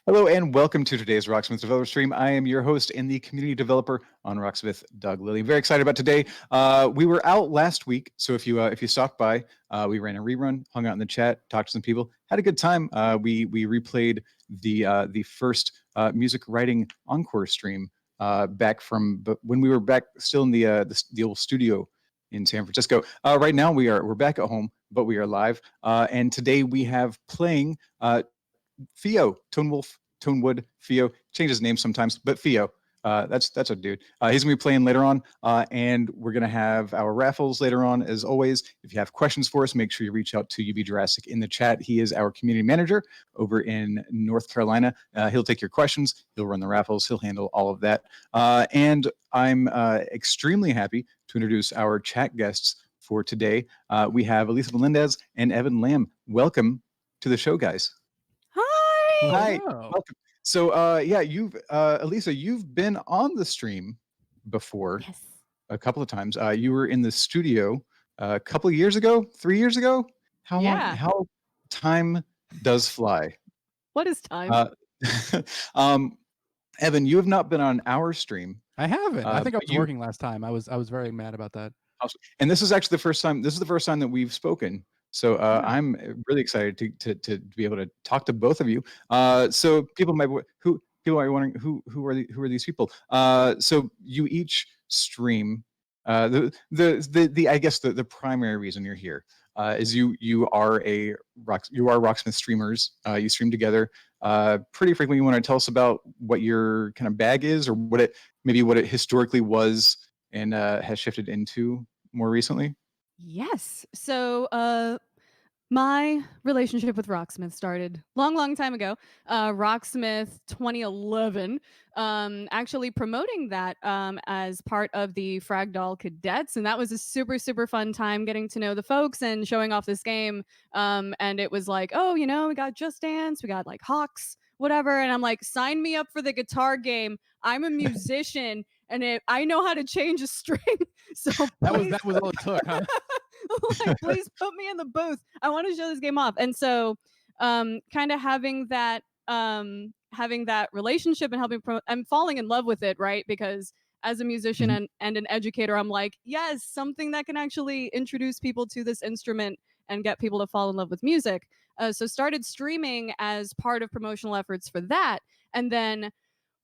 Hello and welcome to today's Rocksmith Developer Stream. I am your host and the community developer on Rocksmith, Doug Lilly. Very excited about today. We were out last week, so if you stopped by, we ran a rerun, hung out in the chat, talked to some people, had a good time. We replayed the first music writing encore stream back from when we were back still in the old studio in San Francisco. Right now we're back at home, but we are live, and today we have playing. Fio, ToneWolfFfio, changes his name sometimes, but Fio, that's a dude. He's gonna be playing later on, and we're gonna have our raffles later on. As always, if you have questions for us, make sure you reach out to UB Jurassic in the chat. He is our community manager over in North Carolina. He'll take your questions, he'll run the raffles, he'll handle all of that. And I'm extremely happy to introduce our chat guests for today. We have Elisa Melendez and Evan Lamb. Welcome to the show, guys. Hi. Hi, welcome. So, yeah, Elisa, you've been on the stream before Yes. a couple of times. You were in the studio a couple of years ago, 3 years ago. How long? Yeah. How time does fly. What is time? Um, Evan, you have not been on our stream. I haven't. I think I was you- working last time. I was very mad about that. And this is actually the first time. This is the first time that we've spoken. So I'm really excited to be able to talk to both of you. So people might who people are wondering who are these people. So you each stream. The I guess the primary reason you're here is you are Rocksmith streamers. You stream together pretty frequently. You want to tell us about what your kind of bag is, or what it historically was and has shifted into more recently? Yes. So my relationship with Rocksmith started long time ago. Rocksmith 2011, actually promoting that as part of the Fragdoll Cadets, and that was a super fun time getting to know the folks and showing off this game. And it was like, oh, we got Just Dance, we got like Hawks, whatever, and I'm like, sign me up for the guitar game. I'm a musician, and I know how to change a string. So that was all it took, huh? like, please put me in the booth. I want to show this game off. And so kind of having that relationship and I'm falling in love with it, right? Because as a musician and an educator, I'm like, yes, something that can actually introduce people to this instrument and get people to fall in love with music. So started streaming as part of promotional efforts for that. And then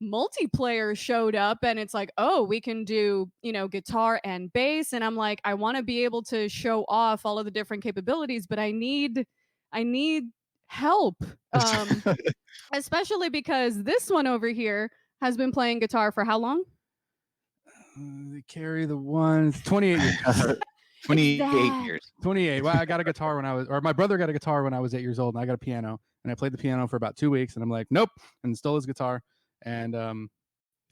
multiplayer showed up, and it's like, oh, we can do guitar and bass, and I'm like, I want to be able to show off all of the different capabilities, but I need help, especially because this one over here has been playing guitar for how long? They carry the one. It's 28 years. 28 years. 28. Well, I got a guitar or my brother got a guitar when I was 8 years old, and I got a piano, and I played the piano for about 2 weeks, and I'm like, nope, and stole his guitar. And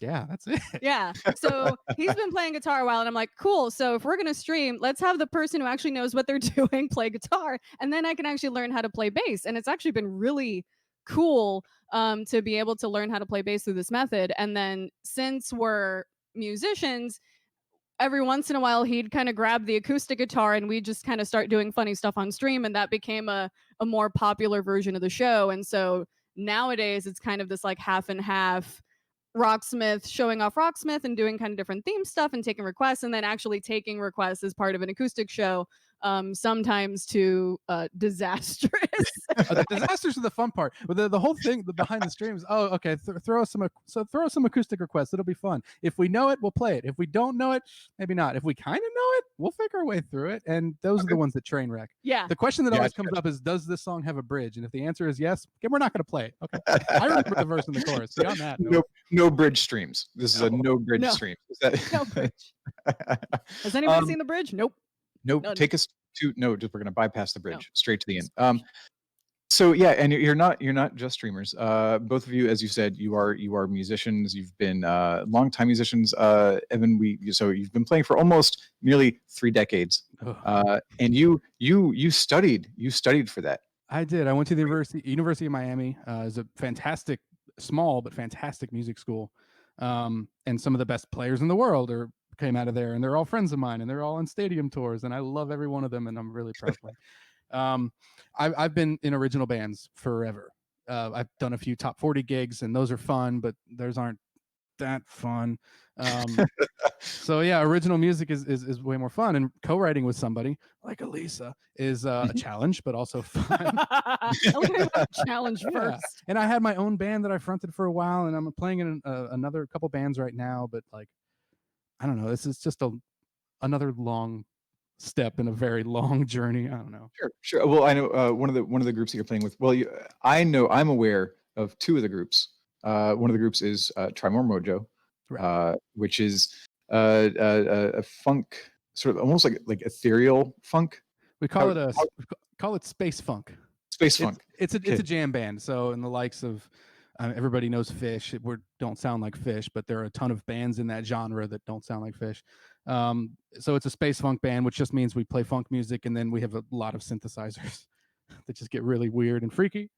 yeah, that's it. Yeah. So he's been playing guitar a while, and I'm like, cool. So if we're going to stream, let's have the person who actually knows what they're doing play guitar, and then I can actually learn how to play bass. And it's actually been really cool to be able to learn how to play bass through this method. And then since we're musicians, every once in a while he'd kind of grab the acoustic guitar and we just kind of start doing funny stuff on stream, and that became a more popular version of the show. And so nowadays it's kind of this like half and half, Rocksmith showing off Rocksmith and doing kind of different theme stuff and taking requests, and then actually taking requests as part of an acoustic show, sometimes to disastrous. The disasters are the fun part. But the whole thing, the behind the streams. Oh, okay. Throw us some acoustic requests. It'll be fun. If we know it, we'll play it. If we don't know it, maybe not. If we kind of know it, we'll figure our way through it. And those are the ones that train wreck. Yeah. The question that always comes up is, does this song have a bridge? And if the answer is yes, okay, we're not going to play it. Okay. I remember the verse and the chorus. Beyond that, No bridge streams. This is a no bridge stream. Is that no bridge? Has anybody seen the bridge? Nope. Nope. Take us to we're going to bypass the bridge straight to the end. So yeah, and you're not just streamers. Both of you, as you said, you are musicians. You've been longtime musicians. Evan, so you've been playing for almost nearly 3 decades. And you studied for that. I did. I went to the University of Miami. It's a fantastic, small but fantastic music school, and some of the best players in the world came out of there, and they're all friends of mine, and they're all on stadium tours, and I love every one of them, and I'm really proud of them. I've been in original bands forever. I've done a few top 40 gigs, and those are fun, but theirs aren't that fun. So yeah, original music is way more fun, and co-writing with somebody like Elisa is a challenge, but also fun. Let me about the challenge Yeah. first. And I had my own band that I fronted for a while, and I'm playing in another couple bands right now. But like, I don't know, this is just another long step in a very long journey. I don't know. Sure. Well, I know one of the groups that you're playing with. Well, I know I'm aware of two of the groups. One of the groups is Try More Mojo, Right. which is a funk, sort of almost like ethereal funk. We call it space funk. Space funk. It's a jam band. So in the likes of everybody knows Fish. We don't sound like Fish, but there are a ton of bands in that genre that don't sound like Fish. So it's a space funk band, which just means we play funk music, and then we have a lot of synthesizers that just get really weird and freaky.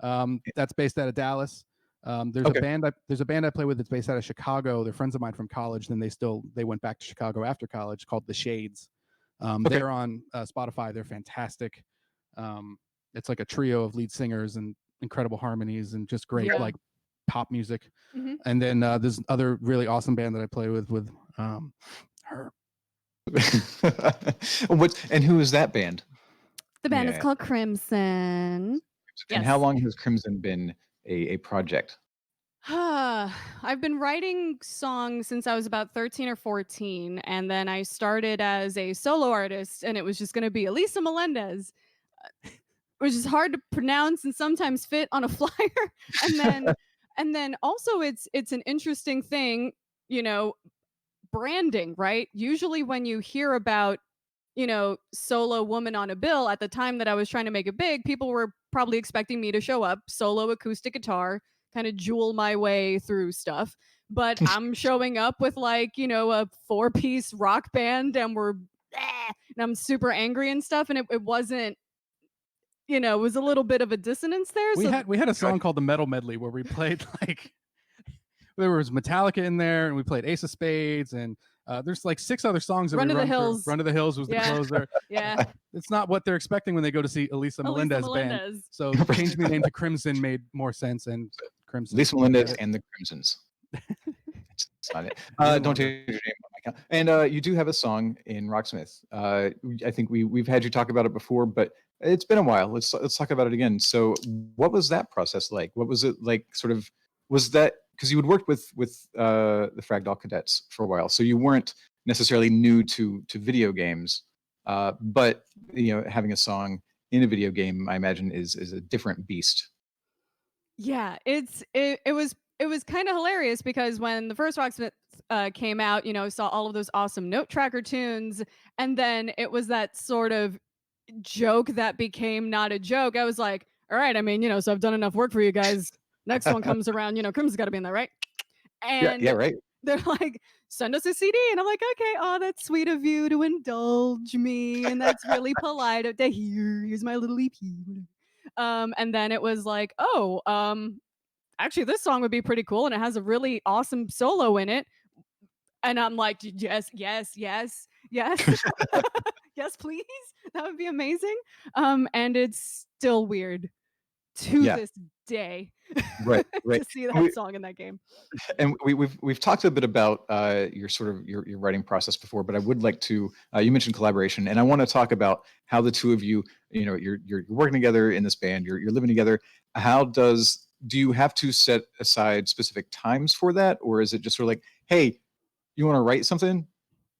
That's based out of Dallas. There's a band I play with that's based out of Chicago. They're friends of mine from college. Then they went back to Chicago after college, called The Shades. They're on Spotify. They're fantastic. It's like a trio of lead singers and incredible harmonies and just great like pop music. Mhm. And then there's other really awesome band that I play with her. And who is that band? The band is called Crimson. And how long has Crimson been a project? I've been writing songs since I was about 13 or 14, and then I started as a solo artist, and it was just going to be Elisa Melendez, which is hard to pronounce and sometimes fit on a flyer. And then also it's an interesting thing, branding, right? Usually when you hear about solo woman on a bill, at the time that I was trying to make it big, people were probably expecting me to show up, solo acoustic guitar, kind of jewel my way through stuff. But I'm showing up with a 4-piece rock band, and I'm super angry and stuff. And it wasn't, it was a little bit of a dissonance there. We had a song called the Metal Medley where we played like there was Metallica in there, and we played Ace of Spades, and there's like 6 other songs that Run we to the run Hills. Run to the Hills was the closer. Yeah. It's not what they're expecting when they go to see Elisa Melendez band. So changing the name to Crimson made more sense, and Crimson. Elisa Melendez and the Crimsons. It's not it. Don't take your name on my account. And you do have a song in Rocksmith. I think we've had you talk about it before, but it's been a while. Let's talk about it again. So what was that process like? What was it like? Sort of, was that because you had worked with the Fragdoll Cadets for a while, so you weren't necessarily new to video games, but having a song in a video game, I imagine, is a different beast. Yeah, it was kind of hilarious because when the first Rocksmith came out, saw all of those awesome note tracker tunes, and then it was that sort of joke that became not a joke. I was like, all right, I mean, so I've done enough work for you guys. Next one comes around, Crimson's got to be in there, right? And yeah, right. They're like, send us a CD. And I'm like, okay, oh, that's sweet of you to indulge me. And that's really polite of here's my little EP. And then it was like, actually, this song would be pretty cool. And it has a really awesome solo in it. And I'm like, yes, yes, yes, yes. Yes, please. That would be amazing. And it's still weird to this day. Right. To see that song in that game. And we've talked a bit about your sort of your writing process before, but I would like to you mentioned collaboration, and I want to talk about how the two of you, you're working together in this band, you're living together. Do you have to set aside specific times for that, or is it just sort of like, hey, you want to write something?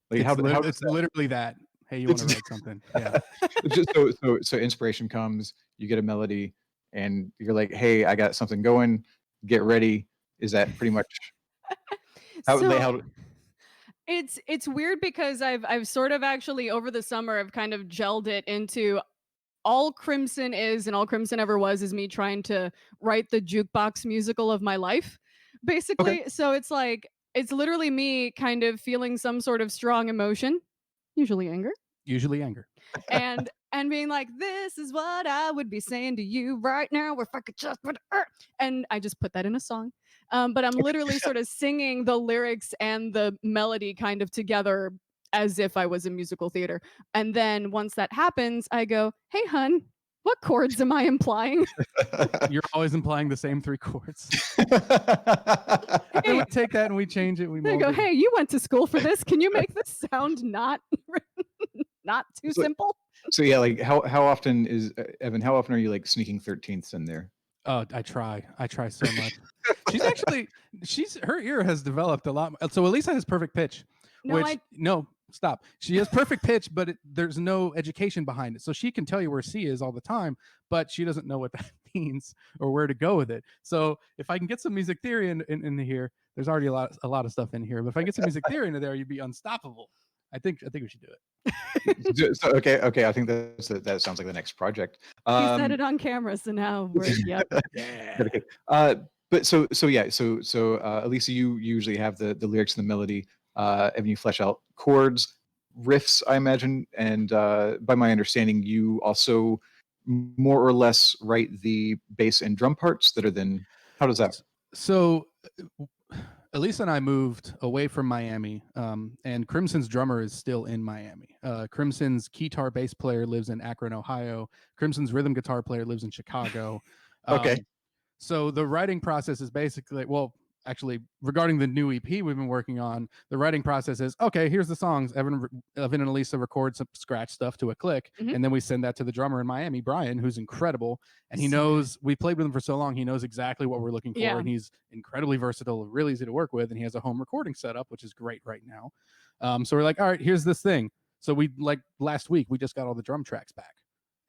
Like it's literally that. Hey, you want to write something? Yeah. Just so inspiration comes, you get a melody, and you're like, hey, I got something going, get ready. Is that pretty much it's weird because I've sort of actually over the summer I've kind of gelled it into all Crimson is and all Crimson ever was is me trying to write the jukebox musical of my life, basically. Okay. So it's like it's literally me kind of feeling some sort of strong emotion, usually anger. And being like, this is what I would be saying to you right now. If I could just and I just put that in a song. But I'm literally sort of singing the lyrics and the melody kind of together as if I was in musical theater. And then once that happens, I go, hey, hun, What chords am I implying? You're always implying the same 3 chords. Hey, Then we take that and we change it. We there you mold go. it. Hey, you went to school for this. Can you make this sound not too So- simple? So yeah, like how often is Evan? How often are you like sneaking 13ths in there? Oh, I try so much. Her ear has developed a lot. So Elisa has perfect pitch. No, No, stop. She has perfect pitch, but there's no education behind it. So she can tell you where C is all the time, but she doesn't know what that means or where to go with it. So if I can get some music theory in here, there's already a lot of stuff in here. But if I get some music theory into there, you'd be unstoppable. I think we should do it. So, okay. I think that sounds like the next project. he said it on camera, so now we're yep. Yeah. Okay. But so Elisa, you usually have the lyrics and the melody, and you flesh out chords, riffs, I imagine, and by my understanding, you also more or less write the bass and drum parts that are then. How does that? So Elisa and I moved away from Miami, and Crimson's drummer is still in Miami. Crimson's guitar bass player lives in Akron, Ohio. Crimson's rhythm guitar player lives in Chicago. Okay. So the writing process is basically, well, actually, regarding the new EP we've been working on, the writing process is, okay, here's the songs. Evan and Elisa record some scratch stuff to a click, and then we send that to the drummer in Miami, Brian, who's incredible. And he knows, we played with him for so long, he knows exactly what we're looking for, and he's incredibly versatile, really easy to work with, and he has a home recording setup, which is great right now. So we're like, all right, here's this thing. So we, like, last week, we just got all the drum tracks back,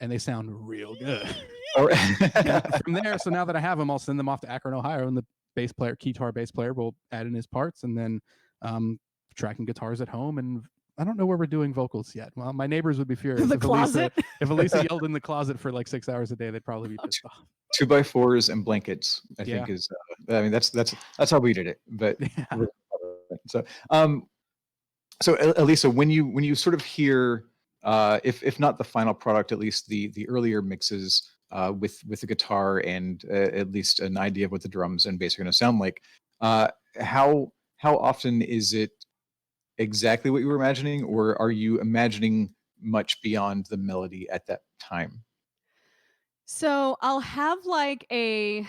and they sound real good. From there, so now that I have them, I'll send them off to Akron, Ohio, and the guitar bass player will add in his parts, and then tracking guitars at home. And I don't know where we're doing vocals yet. Well, my neighbors would be furious. The closet. If Elisa yelled in the closet for like 6 hours a day, they'd probably be pissed off. 2x4s and blankets, I think is. I mean, that's how we did it. But so Elisa, when you sort of hear, if not the final product, at least the earlier mixes with the guitar and at least an idea of what the drums and bass are going to sound like, how often is it exactly what you were imagining, or are you imagining much beyond the melody at that time? So I'll have like a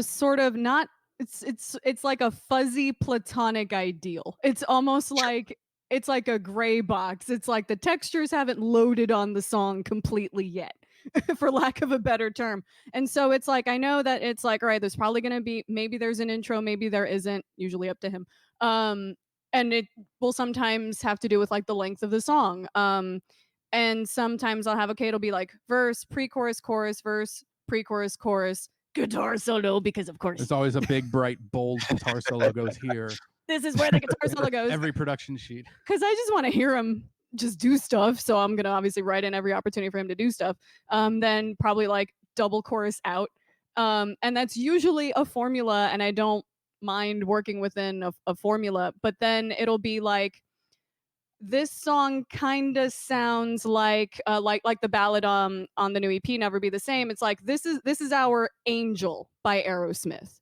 sort of not it's like a fuzzy platonic ideal. It's almost like it's like a gray box. It's like the textures haven't loaded on the song completely yet, for lack of a better term. And so it's like I know that it's like, all right, there's probably going to be, maybe there's an intro, maybe there isn't, usually up to him. And it will sometimes have to do with like the length of the song. And sometimes I'll have, okay, it'll be like verse, pre-chorus, chorus, verse, pre-chorus, chorus, guitar solo, because of course There's always a big, bright, bold guitar solo goes here. this is where the guitar solo goes. Every production sheet. Because I just want to hear him just do stuff. So I'm going to obviously write in every opportunity for him to do stuff. Then probably like double chorus out. And that's usually a formula, and I don't mind working within a formula. But then it'll be like, this song kind of sounds like the ballad on the new EP, Never Be the Same. It's like, this is our Angel by Aerosmith.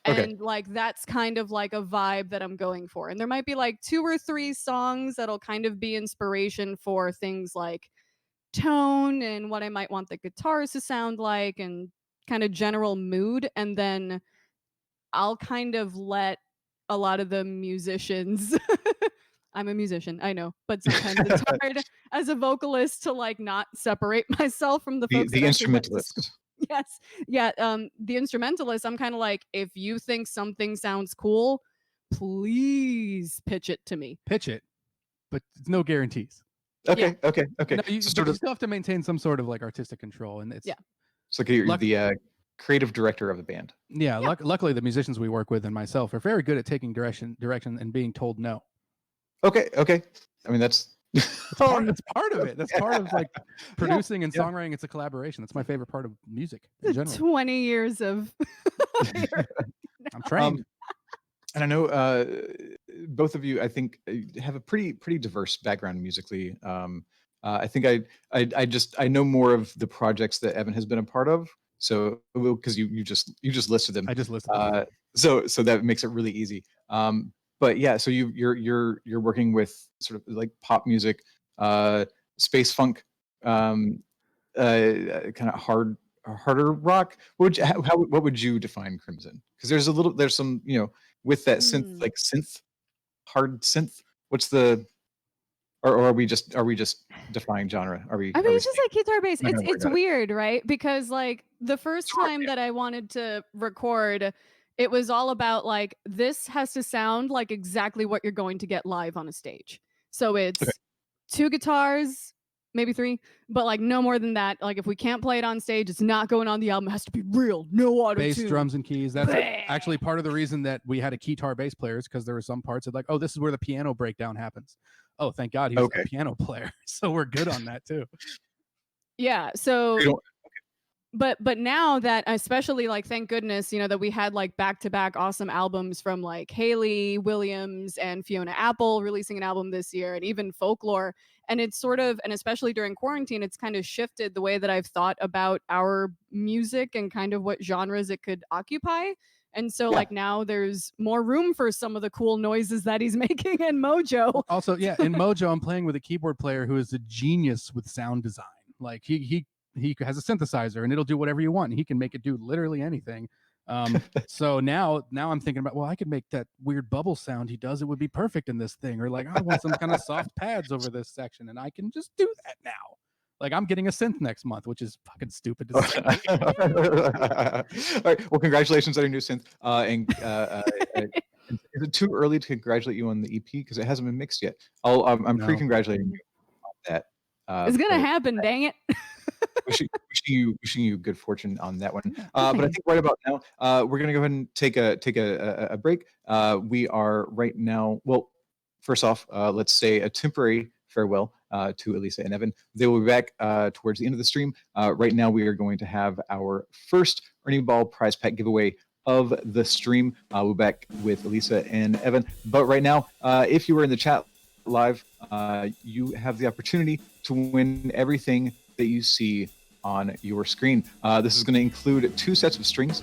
And like that's kind of like a vibe that I'm going for. And there might be like 2 or 3 songs that'll kind of be inspiration for things like tone and what I might want the guitars to sound like and kind of general mood. And then I'll kind of let a lot of the musicians I'm a musician, I know, but sometimes it's hard as a vocalist to like not separate myself from the folks. The instrumentalist. Yes. Yeah. The instrumentalist, I'm kind of like, if you think something sounds cool, please pitch it to me. Pitch it, but no guarantees. Okay. No, you So sort of, still have to maintain some sort of like artistic control, and it's so you're the creative director of the band. Yeah. Luckily, the musicians we work with and myself are very good at taking direction and being told no. Okay. I mean, that's it's part of it. That's part of like producing and songwriting. It's a collaboration. That's my favorite part of music in general. 20 years of I'm trained. And I know both of you, I think, have a pretty diverse background musically. I think I know more of the projects that Evan has been a part of. So because you just listed them. I just listed them. So that makes it really easy. But yeah, so you're working with sort of like pop music, space funk, kind of harder rock. What would you define Crimson? Because there's some with that synth, like hard synth. What's the or are we just defying genre? I mean, it's just like guitar bass. It's weird, right? Because like the first time that I wanted to record, it was all about like, this has to sound like exactly what you're going to get live on a stage. So it's 2 guitars, maybe 3, but like no more than that. Like if we can't play it on stage, it's not going on the album. It has to be real, no auto-tune. Bass, drums, and keys. That's actually part of the reason that we had a guitar bass players, because there were some parts of like, oh, this is where the piano breakdown happens. Oh, thank God he was a piano player. So we're good on that too. Yeah. So but now that, especially like, thank goodness, that we had like back-to-back awesome albums from like Hayley Williams and Fiona Apple releasing an album this year, and even Folklore. And it's sort of, and especially during quarantine, it's kind of shifted the way that I've thought about our music and kind of what genres it could occupy. And so like now there's more room for some of the cool noises that he's making in Mojo. Also, yeah, in Mojo, I'm playing with a keyboard player who is a genius with sound design. Like he has a synthesizer and it'll do whatever you want. And he can make it do literally anything. So now I'm thinking about, well, I could make that weird bubble sound he does. It would be perfect in this thing. Or like, I want some kind of soft pads over this section, and I can just do that now. Like I'm getting a synth next month, which is fucking stupid to say. All right. Well, congratulations on your new synth. Is it too early to congratulate you on the EP because it hasn't been mixed yet? I'm pre-congratulating you on that. It's gonna happen. Dang it. wishing you good fortune on that one. But I think right about now, we're gonna go ahead and take a break. We are right now. Well, first off, let's say a temporary farewell to Elisa and Evan. They will be back towards the end of the stream. Right now, we are going to have our first Ernie Ball prize pack giveaway of the stream. We'll be back with Elisa and Evan. But right now, if you were in the chat live, you have the opportunity to win everything that you see on your screen. This is going to include 2 sets of strings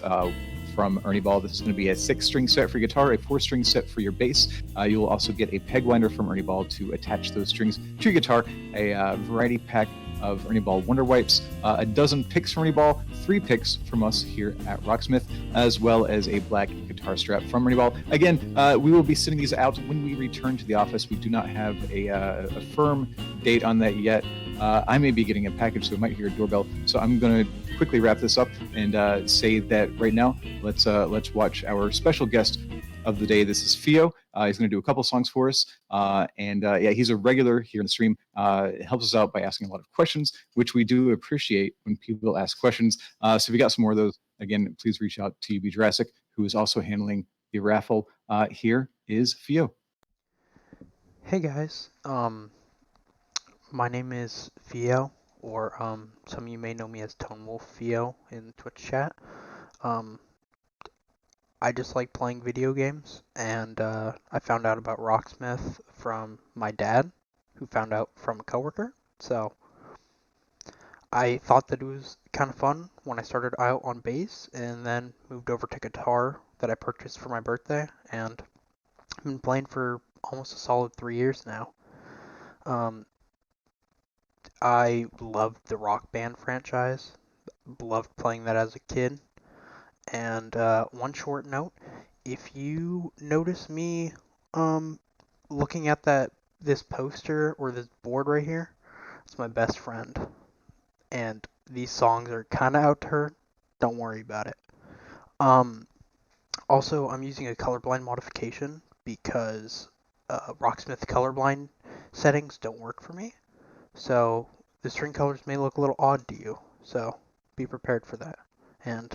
from Ernie Ball. This is going to be a 6-string set for your guitar, a 4-string set for your bass. You will also get a peg winder from Ernie Ball to attach those strings to your guitar, a variety pack of Ernie Ball Wonder Wipes, a dozen picks from Ernie Ball, 3 picks from us here at Rocksmith, as well as a black guitar strap from Ernie Ball. Again, we will be sending these out when we return to the office. We do not have a firm date on that yet. I may be getting a package, so we might hear a doorbell. So I'm going to quickly wrap this up and say that right now, let's watch our special guest of the day. This is Fio. He's going to do a couple songs for us. Yeah, he's a regular here in the stream. It helps us out by asking a lot of questions, which we do appreciate when people ask questions. So if you got some more of those, again, please reach out to UB Jurassic, who is also handling the raffle. Here is Fio. Hey guys, my name is Fio, or some of you may know me as ToneWolfFfio in Twitch chat. I just like playing video games, and I found out about Rocksmith from my dad, who found out from a coworker. So I thought that it was kind of fun when I started out on bass, and then moved over to guitar that I purchased for my birthday, and I've been playing for almost a solid 3 years now. I loved the Rock Band franchise, loved playing that as a kid. And one short note, if you notice me looking at this poster or this board right here, it's my best friend. And these songs are kind of out to her. Don't worry about it. Also, I'm using a colorblind modification because Rocksmith colorblind settings don't work for me. So the string colors may look a little odd to you. So be prepared for that. And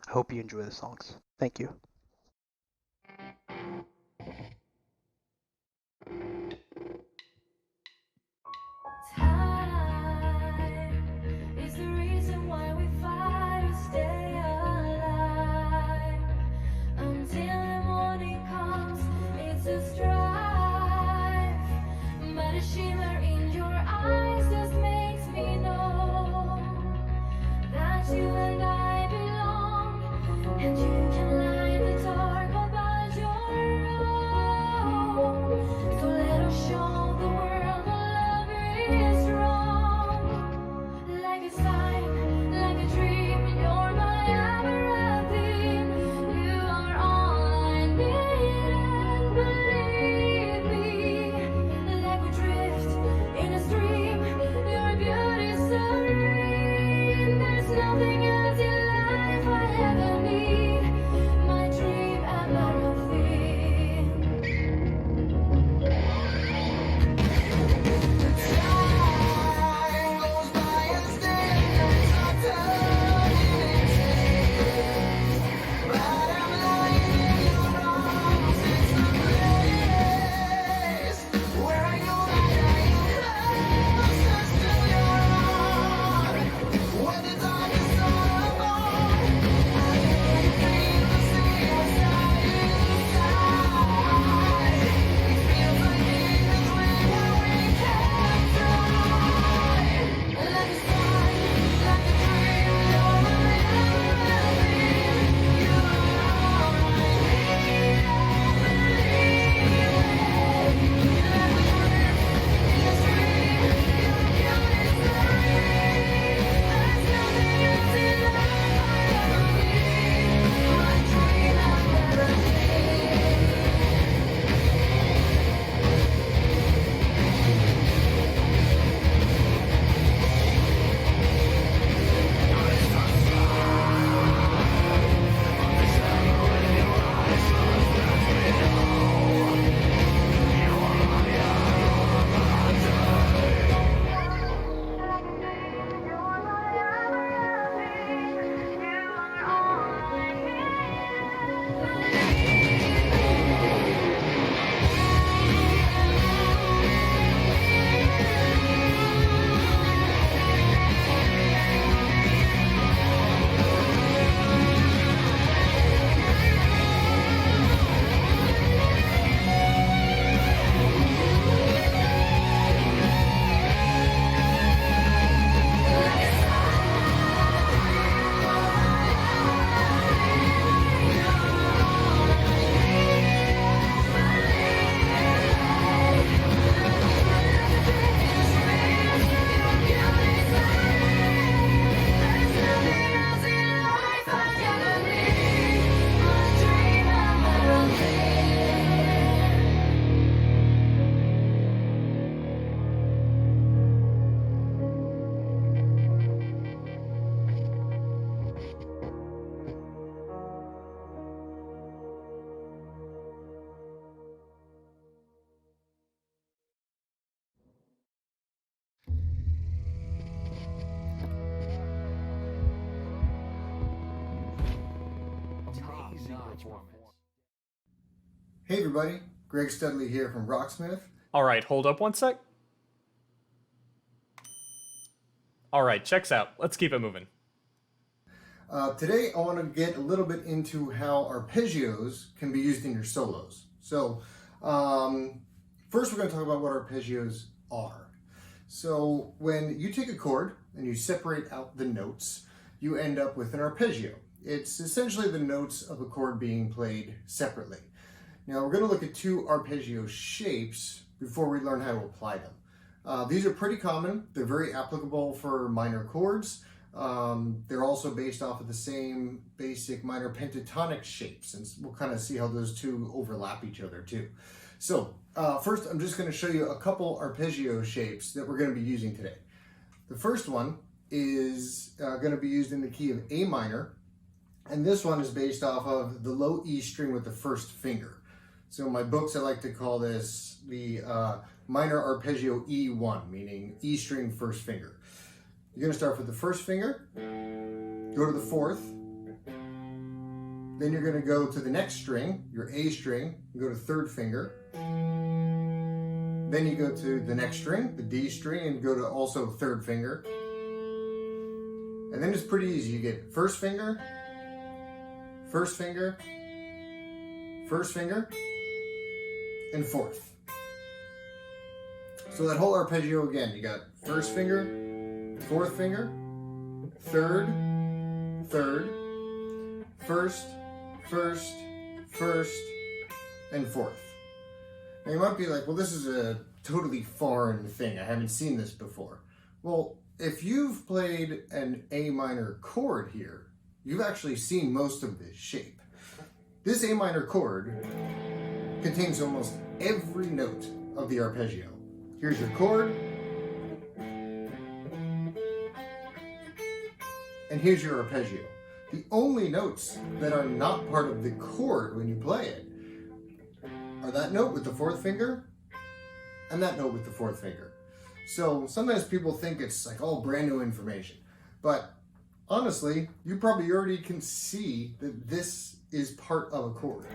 I hope you enjoy the songs. Thank you. Time is the reason why we fight to stay alive. Until the morning comes, it's a strife. But a shimmer in your eyes just makes me know that you and I belong, and you can lie. Hey everybody, Greg Studley here from Rocksmith. Alright, hold up one sec. Alright, checks out. Let's keep it moving. Today I want to get a little bit into how arpeggios can be used in your solos. So first we're going to talk about what arpeggios are. So when you take a chord and you separate out the notes, you end up with an arpeggio. It's essentially the notes of a chord being played separately. Now we're going to look at two arpeggio shapes before we learn how to apply them. These are pretty common. They're very applicable for minor chords. They're also based off of the same basic minor pentatonic shapes, and we'll kind of see how those two overlap each other too. So first I'm just going to show you a couple arpeggio shapes that we're going to be using today. The first one is going to be used in the key of A minor, and this one is based off of the low E string with the first finger. So in my books I like to call this the minor arpeggio E1, meaning E string first finger. You're going to start with the first finger, go to the fourth, then you're going to go to the next string, your A string, you go to third finger, then you go to the next string, the D string, and go to also third finger, and then it's pretty easy. You get first finger, first finger, first finger, and fourth. So that whole arpeggio again, you got first finger, fourth finger, third, third, first, first, first, and fourth. Now you might be like, well, this is a totally foreign thing. I haven't seen this before. Well, if you've played an A minor chord here, you've actually seen most of this shape. This A minor chord contains almost every note of the arpeggio. Here's your chord, and here's your arpeggio. The only notes that are not part of the chord when you play it are that note with the fourth finger and that note with the fourth finger. So sometimes people think it's like all brand new information, but honestly, you probably already can see that this is part of a chord.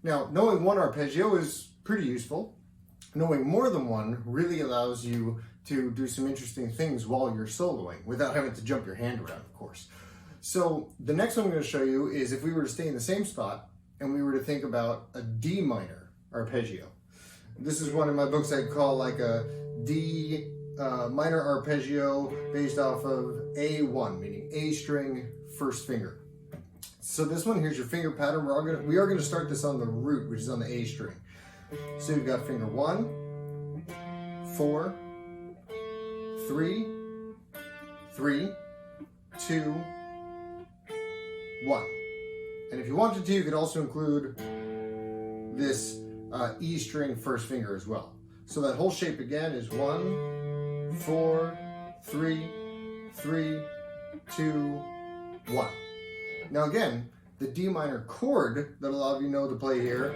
Now, knowing one arpeggio is pretty useful. Knowing more than one really allows you to do some interesting things while you're soloing without having to jump your hand around, of course. So the next one I'm going to show you is if we were to stay in the same spot and we were to think about a D minor arpeggio. This is one in my books I call like a D minor arpeggio based off of A1, meaning A string, first finger. So this one, here's your finger pattern. We are going to start this on the root, which is on the A string. So you've got finger 1, 4, 3, 3, 2, 1. And if you wanted to, you could also include this E string first finger as well. So that whole shape again is 1, 4, 3, 3, 2, 1. Now again, the D minor chord that a lot of you know to play here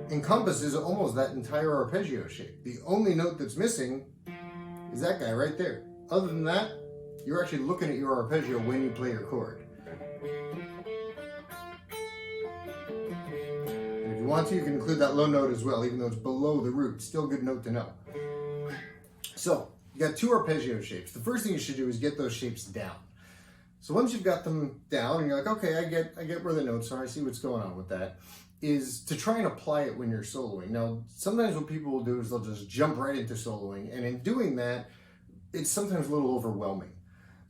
encompasses almost that entire arpeggio shape. The only note that's missing is that guy right there. Other than that, you're actually looking at your arpeggio when you play your chord. And if you want to, you can include that low note as well, even though it's below the root. Still a good note to know. So, you got two arpeggio shapes. The first thing you should do is get those shapes down. So once you've got them down and you're like, okay, I get where the notes are, I see what's going on with that, is to try and apply it when you're soloing. Now, sometimes what people will do is they'll just jump right into soloing, and in doing that, it's sometimes a little overwhelming.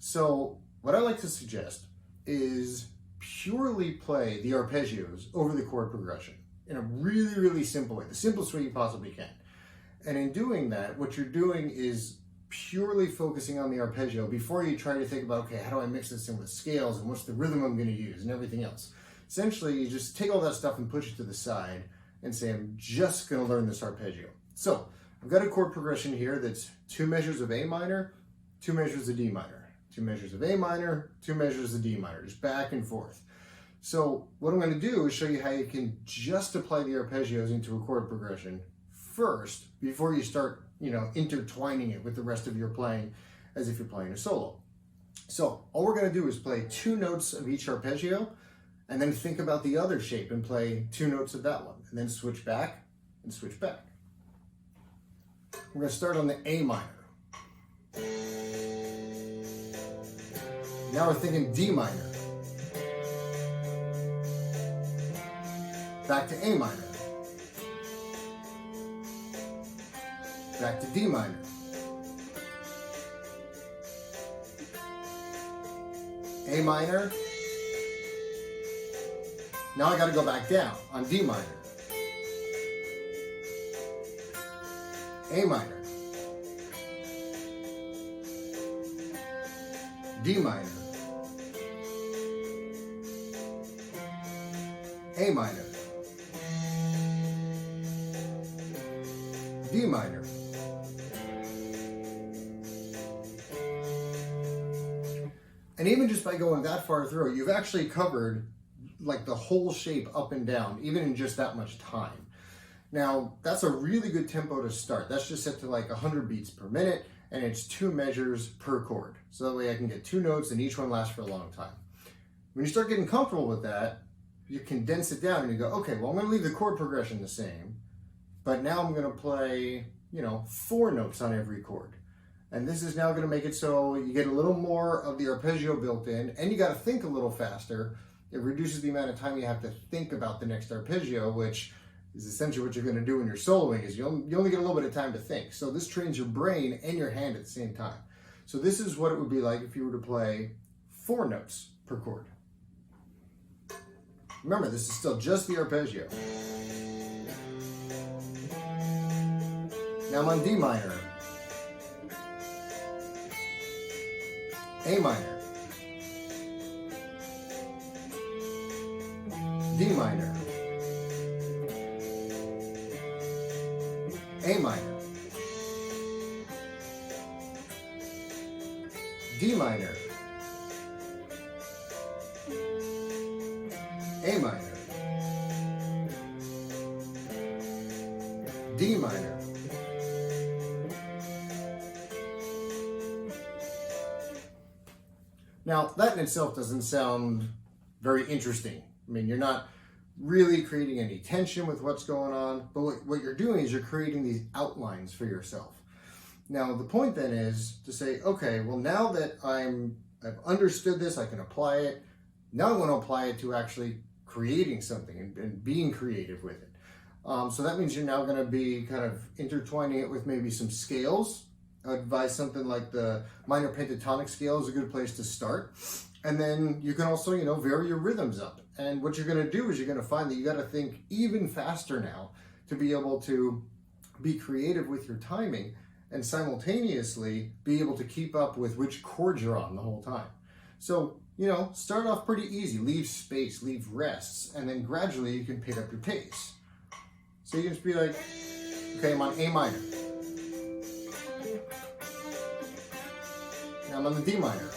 So what I like to suggest is purely play the arpeggios over the chord progression in a really, really simple way, the simplest way you possibly can. And in doing that, what you're doing is purely focusing on the arpeggio before you try to think about, okay, how do I mix this in with scales and what's the rhythm I'm going to use and everything else. Essentially, you just take all that stuff and push it to the side and say, I'm just going to learn this arpeggio. So I've got a chord progression here that's 2 measures of A minor, 2 measures of D minor, 2 measures of A minor, 2 measures of D minor, just back and forth. So what I'm going to do is show you how you can just apply the arpeggios into a chord progression first before you start, intertwining it with the rest of your playing as if you're playing a solo. So all we're going to do is play 2 notes of each arpeggio, and then think about the other shape and play 2 notes of that one, and then switch back and switch back. We're going to start on the A minor. Now we're thinking D minor. Back to A minor. Back to D minor. A minor. Now I got to go back down on D minor. A minor. D minor. A minor. D minor. And even just by going that far through, you've actually covered like the whole shape up and down, even in just that much time. Now, that's a really good tempo to start. That's just set to like 100 beats per minute, and it's 2 measures per chord. So that way I can get 2 notes and each one lasts for a long time. When you start getting comfortable with that, you condense it down and you go, okay, well, I'm going to leave the chord progression the same, but now I'm going to play, 4 notes on every chord. And this is now going to make it so you get a little more of the arpeggio built in, and you got to think a little faster. It reduces the amount of time you have to think about the next arpeggio, which is essentially what you're going to do when you're soloing, is you only get a little bit of time to think. So this trains your brain and your hand at the same time. So this is what it would be like if you were to play 4 notes per chord. Remember, this is still just the arpeggio. Now I'm on D minor. A minor. D minor. A minor. D minor. A minor. D minor. Now, that in itself doesn't sound very interesting. I mean, you're not really creating any tension with what's going on, but what you're doing is you're creating these outlines for yourself. Now, the point then is to say, okay, well, now that I've understood this, I can apply it. Now I want to apply it to actually creating something and being creative with it. So that means you're now going to be kind of intertwining it with maybe some scales. I would advise something like the minor pentatonic scale is a good place to start. And then you can also, vary your rhythms up. And what you're going to do is you're going to find that you got to think even faster now to be able to be creative with your timing and simultaneously be able to keep up with which chords you're on the whole time. So, start off pretty easy. Leave space, leave rests, and then gradually you can pick up your pace. So you can just be like, okay, I'm on A minor. Now I'm on the D minor.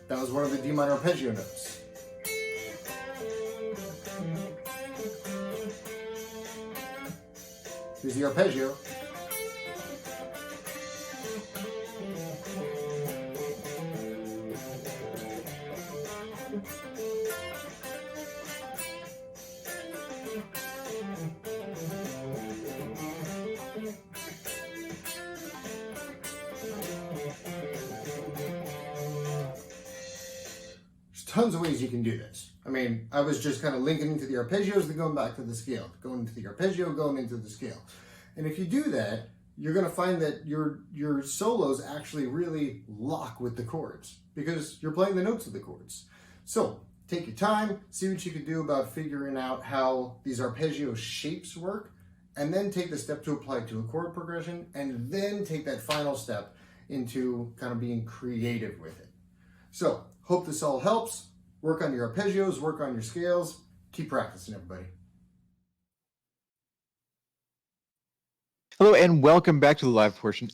That was one of the D minor arpeggio notes. Here's the arpeggio. Tons of ways you can do this. I mean, I was just kind of linking into the arpeggios, then going back to the scale, going into the arpeggio, going into the scale. And if you do that, you're going to find that your solos actually really lock with the chords because you're playing the notes of the chords. So take your time, see what you can do about figuring out how these arpeggio shapes work, and then take the step to apply to a chord progression, and then take that final step into kind of being creative with it. So, hope this all helps. Work on your arpeggios, work on your scales. Keep practicing, everybody. Hello and welcome back to the live portion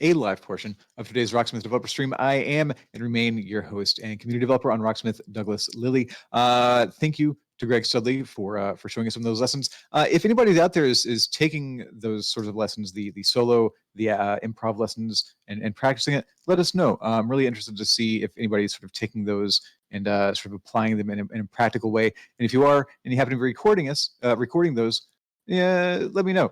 of today's Rocksmith developer stream. I am and remain your host and community developer on Rocksmith, Douglas Lilly. Thank you Greg Studley for showing us some of those lessons. If anybody out there is taking those sorts of lessons, the solo, the improv lessons, and practicing it, let us know. I'm really interested to see if anybody's sort of taking those and sort of applying them in a practical way. And if you are, and you happen to be recording those, yeah, let me know.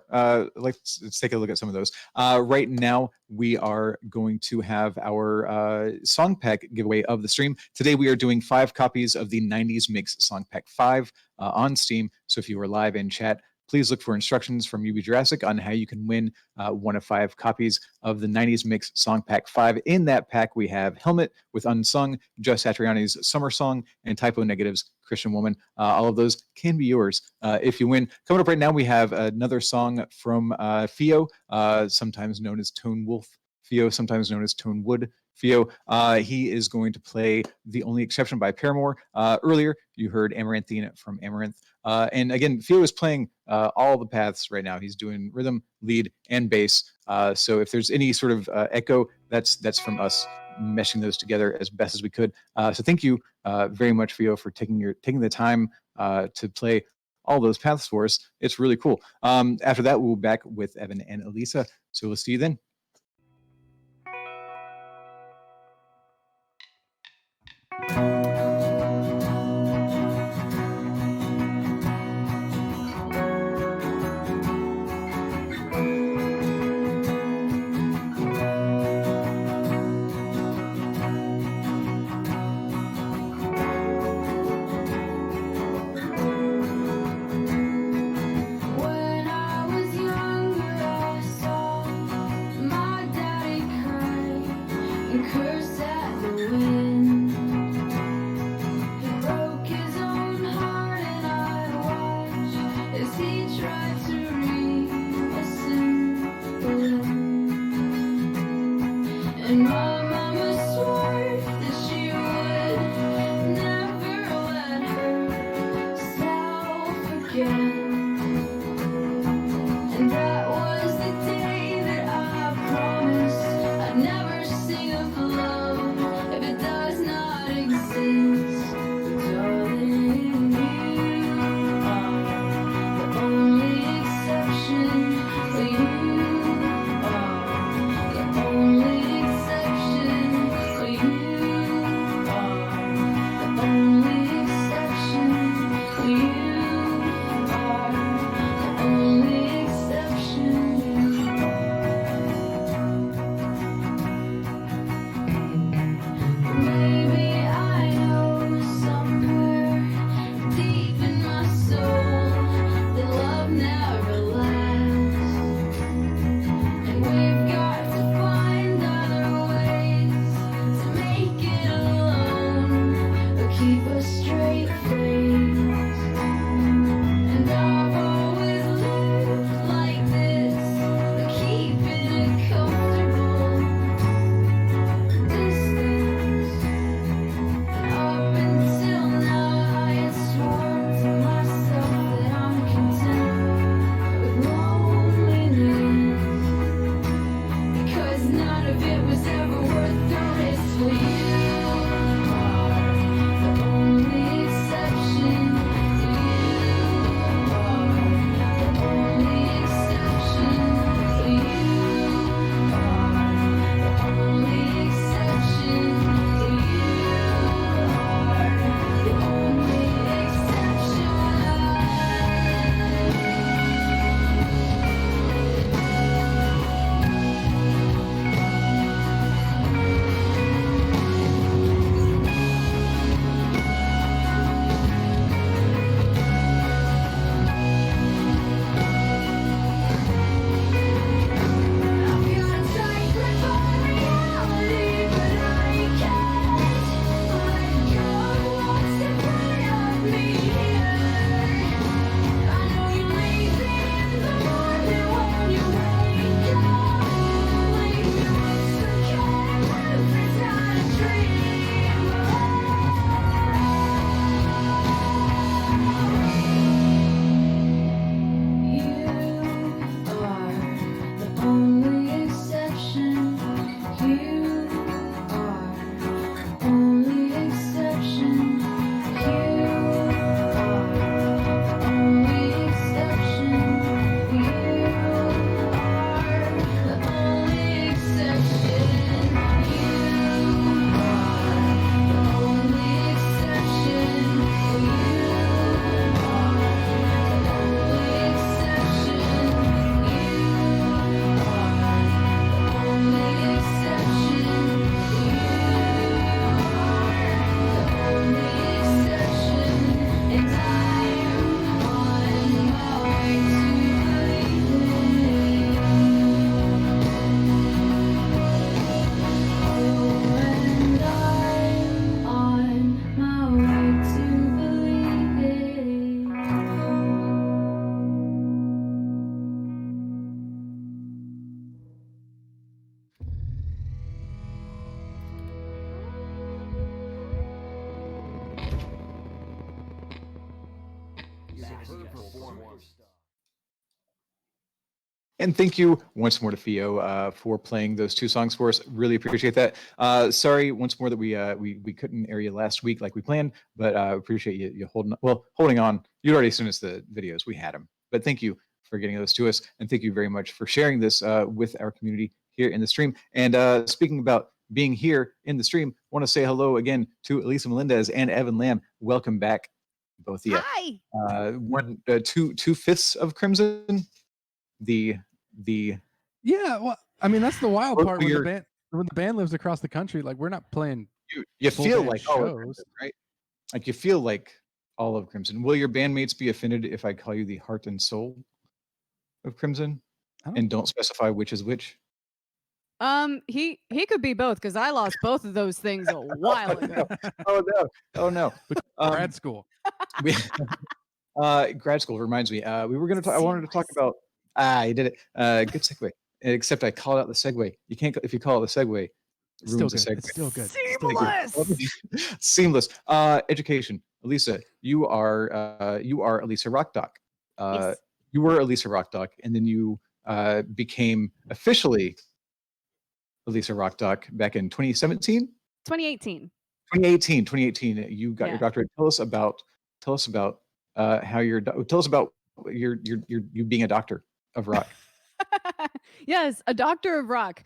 Let's take a look at some of those. Right now, we are going to have our song pack giveaway of the stream. Today, we are doing 5 copies of the 90s Mix Song Pack 5 on Steam. So if you are live in chat, please look for instructions from UB Jurassic on how you can win one of 5 copies of the 90s Mix Song Pack 5. In that pack, we have Helmet with Unsung, Just Satriani's Summer Song, and Typo Negative's Christian Woman. All of those can be yours if you win. Coming up right now, we have another song from Fio, sometimes known as ToneWolfFfio, sometimes known as ToneWoodFfio. He is going to play The Only Exception by Paramore. Earlier, you heard Amaranthine from Amaranth. And again, Fio is playing all the paths right now. He's doing rhythm, lead, and bass. So if there's any sort of echo, that's from us meshing those together as best as we could. So thank you very much, Fio, for taking the time to play all those paths for us. It's really cool. After that, we'll be back with Evan and Elisa. So we'll see you then. When I was younger, I saw my daddy cry and curse at the wind. He broke his own heart, and I watched as he tried to reassemble it. And my mama swore that she would never let herself again. And that was the day that I promised I'd never sing of love if it does not exist. Darling, you are the only exception. For you are the only exception. For you are the only exception. For you are. And thank you once more to Fio for playing those two songs for us. Really appreciate that. Sorry once more that we couldn't air you last week like we planned, but appreciate you holding on. You'd already sent us the videos. We had them, but thank you for getting those to us, and thank you very much for sharing this with our community here in the stream. And speaking about being here in the stream, I want to say hello again to Elisa Melendez and Evan Lamb. Welcome back, both of you. Hi. 2/5 of Crimson. The Yeah, well, I mean that's the wild Well, part when you're- the band lives across the country. Like we're not playing. you Full feel band like all of shows. Crimson, right? Like you feel like all of Crimson. Will your bandmates be offended if I call you the heart and soul of Crimson and don't specify which is which? He could be both because I lost both of those things a while ago. Oh no! Grad school. Grad school reminds me. We were going to talk. I wanted to talk about. You did it. Good segue. Except I called out the segue. You can't if you call it the segue. It's still Ruins the good. segue. It's still good. Seamless. Seamless. Education. Elisa, you are Elisa Rock Doc. Yes. You were Elisa Rock Doc, and then you became officially Elisa Rock Doc back in 2017. 2018. 2018. You got your Yeah. doctorate. Tell us about how tell us about you being a doctor of rock. Yes, a doctor of rock.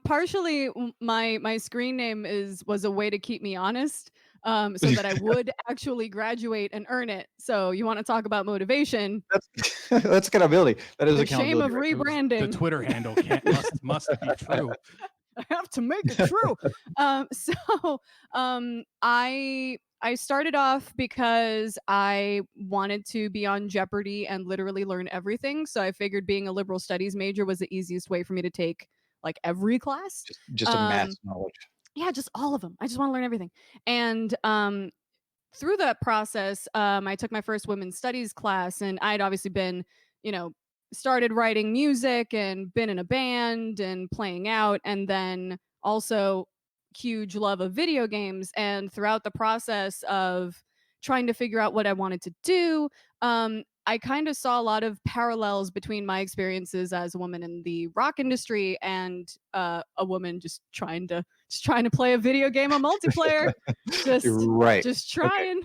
Partially, my screen name was a way to keep me honest, so that I would actually graduate and earn it. So you want to talk about motivation? That's accountability. That is The shame accountability. of right? rebranding. The Twitter handle must be true. I have to make it true. I started off because I wanted to be on Jeopardy and literally learn everything. So I figured being a liberal studies major was the easiest way for me to take like every class. Just a mass knowledge. Yeah, just all of them. I just want to learn everything. And through that process, I took my first women's studies class, and I'd obviously been, started writing music and been in a band and playing out, and then also huge love of video games. And throughout the process of trying to figure out what I wanted to do, I kind of saw a lot of parallels between my experiences as a woman in the rock industry and a woman just trying to play a video game on multiplayer. Right. Just trying.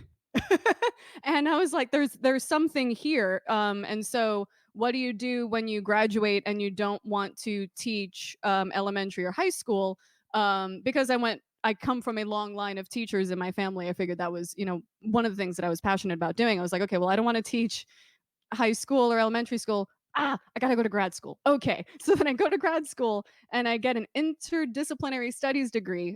And I was like, there's something here. And so what do you do when you graduate and you don't want to teach elementary or high school? Because I come from a long line of teachers in my family. I figured that was, one of the things that I was passionate about doing. I was like, okay, well, I don't want to teach high school or elementary school. I got to go to grad school. Okay. So then I go to grad school and I get an interdisciplinary studies degree,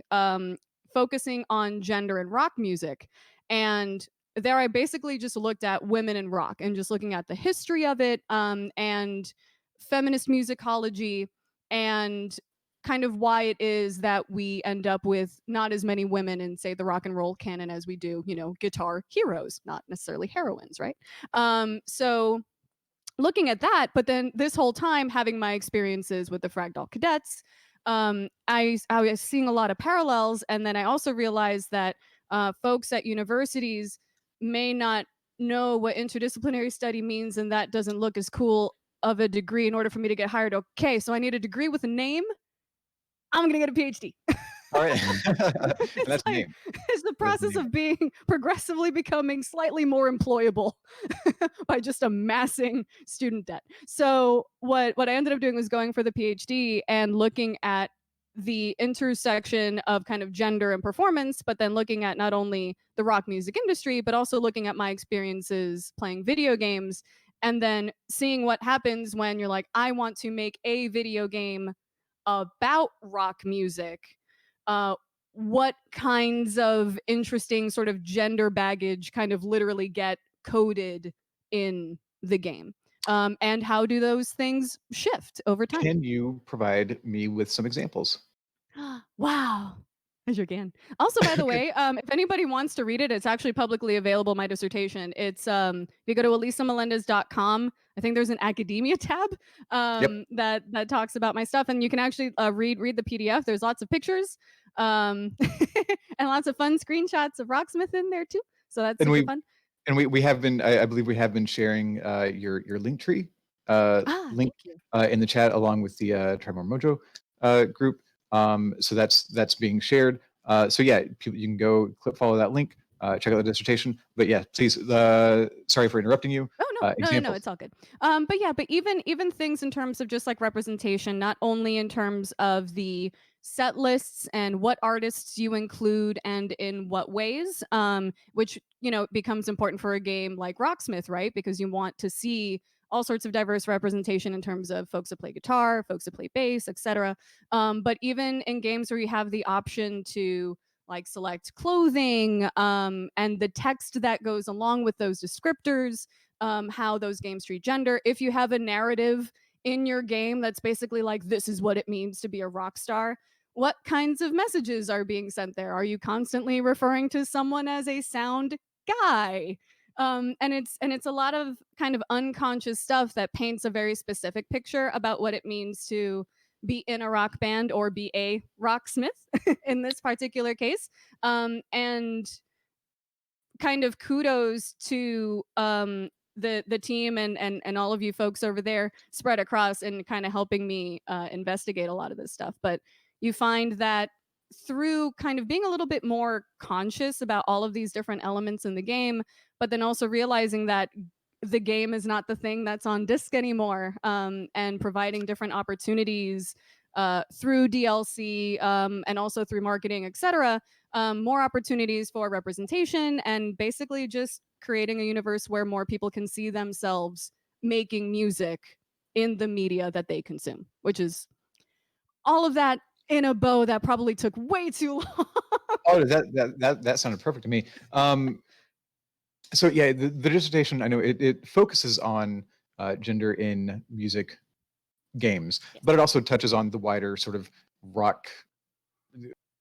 focusing on gender and rock music. And there I basically just looked at women in rock and just looking at the history of it, and feminist musicology, and kind of why it is that we end up with not as many women in, say, the rock and roll canon as we do, guitar heroes, not necessarily heroines, right? So looking at that, but then this whole time having my experiences with the Fragdoll Cadets, I was seeing a lot of parallels, and then I also realized that folks at universities may not know what interdisciplinary study means, and that doesn't look as cool of a degree in order for me to get hired. Okay, so I need a degree with a name. I'm gonna get a PhD. All right. That's like, name. It's the process of being progressively becoming slightly more employable by just amassing student debt. So what I ended up doing was going for the PhD and looking at the intersection of kind of gender and performance, but then looking at not only the rock music industry, but also looking at my experiences playing video games, and then seeing what happens when you're like, I want to make a video game about rock music. What kinds of interesting sort of gender baggage kind of literally get coded in the game? And how do those things shift over time? Can you provide me with some examples? Wow. I sure can. Also, by the way, if anybody wants to read it, it's actually publicly available, my dissertation. It's if you go to elisamelendez.com, I think there's an academia tab that talks about my stuff, and you can actually read the PDF. There's lots of pictures and lots of fun screenshots of Rocksmith in there too. So that's super fun. And we have been, I believe we have been sharing your link tree link Thank you. in the chat along with the Try More Mojo group. So that's being shared. So yeah, people, you can go follow that link, check out the dissertation. But yeah, please, sorry for interrupting you. Oh no, Examples. it's all good. But yeah, but even things in terms of just like representation, not only in terms of the set lists and what artists you include and in what ways, which becomes important for a game like Rocksmith, right? Because you want to see all sorts of diverse representation in terms of folks that play guitar, folks that play bass, etc. But even in games where you have the option to like select clothing and the text that goes along with those descriptors, how those games treat gender. If you have a narrative in your game that's basically like, this is what it means to be a rock star, what kinds of messages are being sent there? Are you constantly referring to someone as a sound guy? And it's a lot of kind of unconscious stuff that paints a very specific picture about what it means to be in a rock band or be a rocksmith in this particular case. And kind of kudos to the team and all of you folks over there spread across and kind of helping me investigate a lot of this stuff. But you find that through kind of being a little bit more conscious about all of these different elements in the game, but then also realizing that the game is not the thing that's on disc anymore, and providing different opportunities through DLC and also through marketing, etc. More opportunities for representation and basically just creating a universe where more people can see themselves making music in the media that they consume, which is all of that in a bow that probably took way too long. Oh, that sounded perfect to me. So yeah, the dissertation, I know it focuses on gender in music games, but it also touches on the wider sort of rock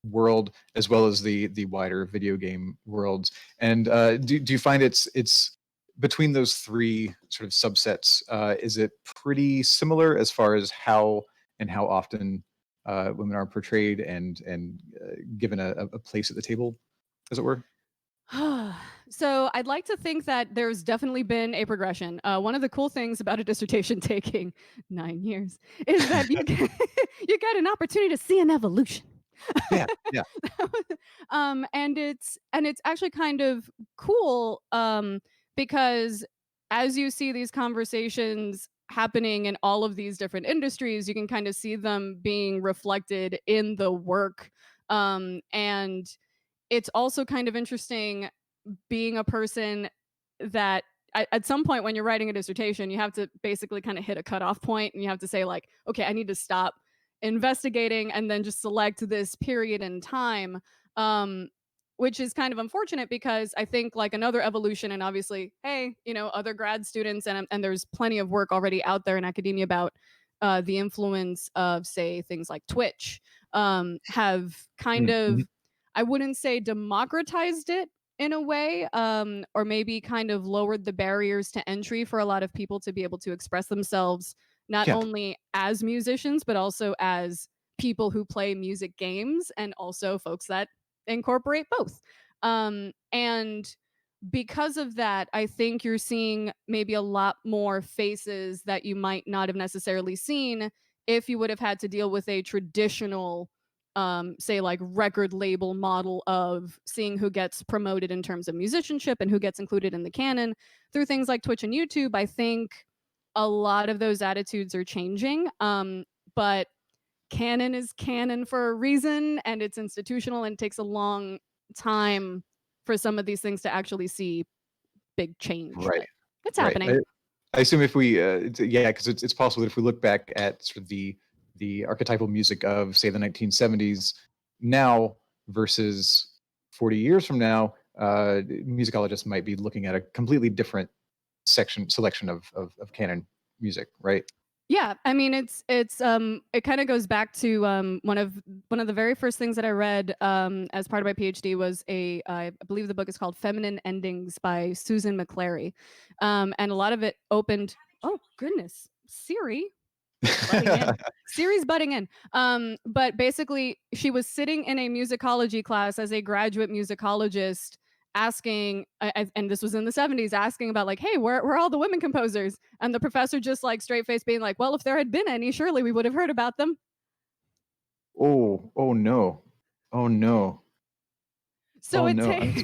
world as well as the wider video game worlds. And do you find it's between those three sort of subsets, is it pretty similar as far as how often women are portrayed and given a place at the table, as it were? So I'd like to think that there's definitely been a progression. One of the cool things about a dissertation taking 9 years is that you get, you get an opportunity to see an evolution. Yeah. And it's actually kind of cool because as you see these conversations happening in all of these different industries, you can kind of see them being reflected in the work. And it's also kind of interesting being a person that at some point when you're writing a dissertation, you have to basically kind of hit a cutoff point and you have to say like, okay, I need to stop investigating and then just select this period in time, which is kind of unfortunate because I think like another evolution, and obviously, hey, other grad students and there's plenty of work already out there in academia about the influence of, say, things like Twitch, have kind of, I wouldn't say democratized it in a way, or maybe kind of lowered the barriers to entry for a lot of people to be able to express themselves, not only as musicians, but also as people who play music games and also folks that incorporate both. And because of that, I think you're seeing maybe a lot more faces that you might not have necessarily seen if you would have had to deal with a traditional say like record label model of seeing who gets promoted in terms of musicianship and who gets included in the canon through things like Twitch and YouTube. I think a lot of those attitudes are changing, but canon is canon for a reason, and it's institutional, and it takes a long time for some of these things to actually see big change. Right. It's happening. I assume if we, because it's possible that if we look back at sort of the archetypal music of, say, the 1970s now versus 40 years from now, musicologists might be looking at a completely different selection of canon music, right? Yeah, I mean it kind of goes back to one of the very first things that I read as part of my PhD was I believe the book is called Feminine Endings by Susan McClary, and a lot of it opened. Oh goodness, Siri. Siri's butting in. But basically, she was sitting in a musicology class as a graduate musicologist asking, and this was in the 70s, asking about like, hey, where are all the women composers? And the professor just like straight face being like, well, if there had been any, surely we would have heard about them. Oh no. Oh no. So Oh it no. takes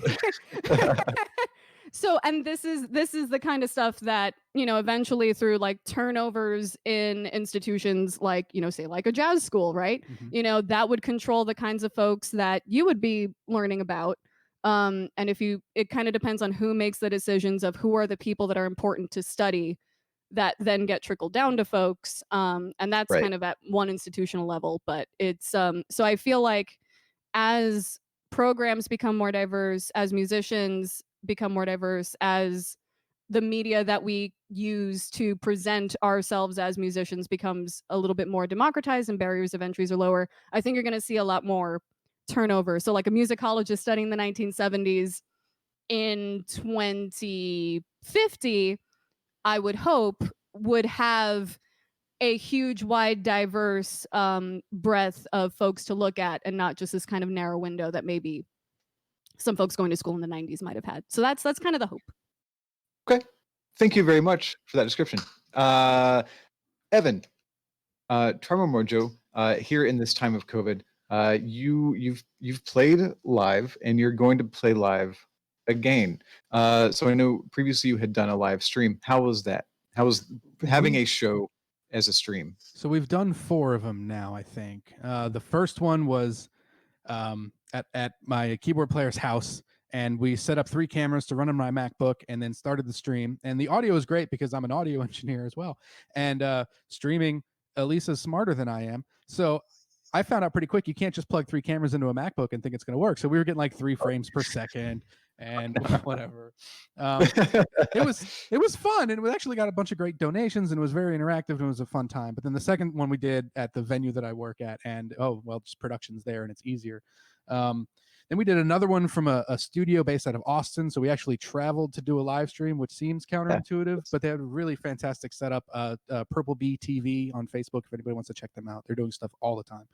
so, and this is the kind of stuff that, eventually through like turnovers in institutions like, say like a jazz school, right? Mhm. That would control the kinds of folks that you would be learning about. And it kind of depends on who makes the decisions of who are the people that are important to study that then get trickled down to folks. And that's Right. kind of at one institutional level, but it's so I feel like as programs become more diverse, as musicians become more diverse, as the media that we use to present ourselves as musicians becomes a little bit more democratized and barriers of entries are lower, I think you're going to see a lot more turnover. So, like a musicologist studying the 1970s in 2050, I would hope would have a huge, wide, diverse breadth of folks to look at, and not just this kind of narrow window that maybe some folks going to school in the 90s might have had. So that's kind of the hope. Okay. Thank you very much for that description. Evan, Tremor Mojo, here in this time of COVID, you've played live and you're going to play live again. So I know previously you had done a live stream. How was that? How was having a show as a stream? So we've done 4 of them now, I think. The first one was at my keyboard player's house, and we set up 3 cameras to run on my MacBook and then started the stream. And the audio is great because I'm an audio engineer as well. And streaming, Elisa's smarter than I am. So I found out pretty quick you can't just plug 3 cameras into a MacBook and think it's going to work. So we were getting like 3 frames per second and whatever. It was fun, and we actually got a bunch of great donations, and it was very interactive, and it was a fun time. But then the second one we did at the venue that I work at, and just production's there and it's easier. Then we did another one from a studio based out of Austin, so we actually traveled to do a live stream, which seems counterintuitive, but they had a really fantastic setup. Purple Bee TV on Facebook, if anybody wants to check them out. They're doing stuff all the time.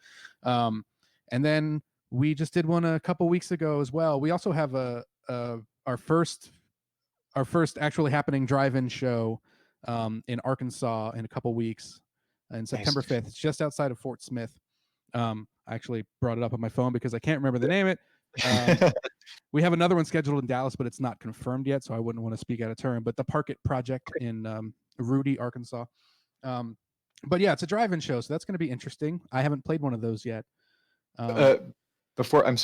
And then we just did one a couple weeks ago as well. We also have our first actually happening drive-in show in Arkansas in a couple weeks, in September 5th. It's just outside of Fort Smith. I actually brought it up on my phone because I can't remember the name of it. We have another one scheduled in Dallas, but it's not confirmed yet, so I wouldn't want to speak out of turn. But the Park It Project in Rudy, Arkansas. But yeah, it's a drive-in show, so that's going to be interesting. I haven't played one of those yet. Before I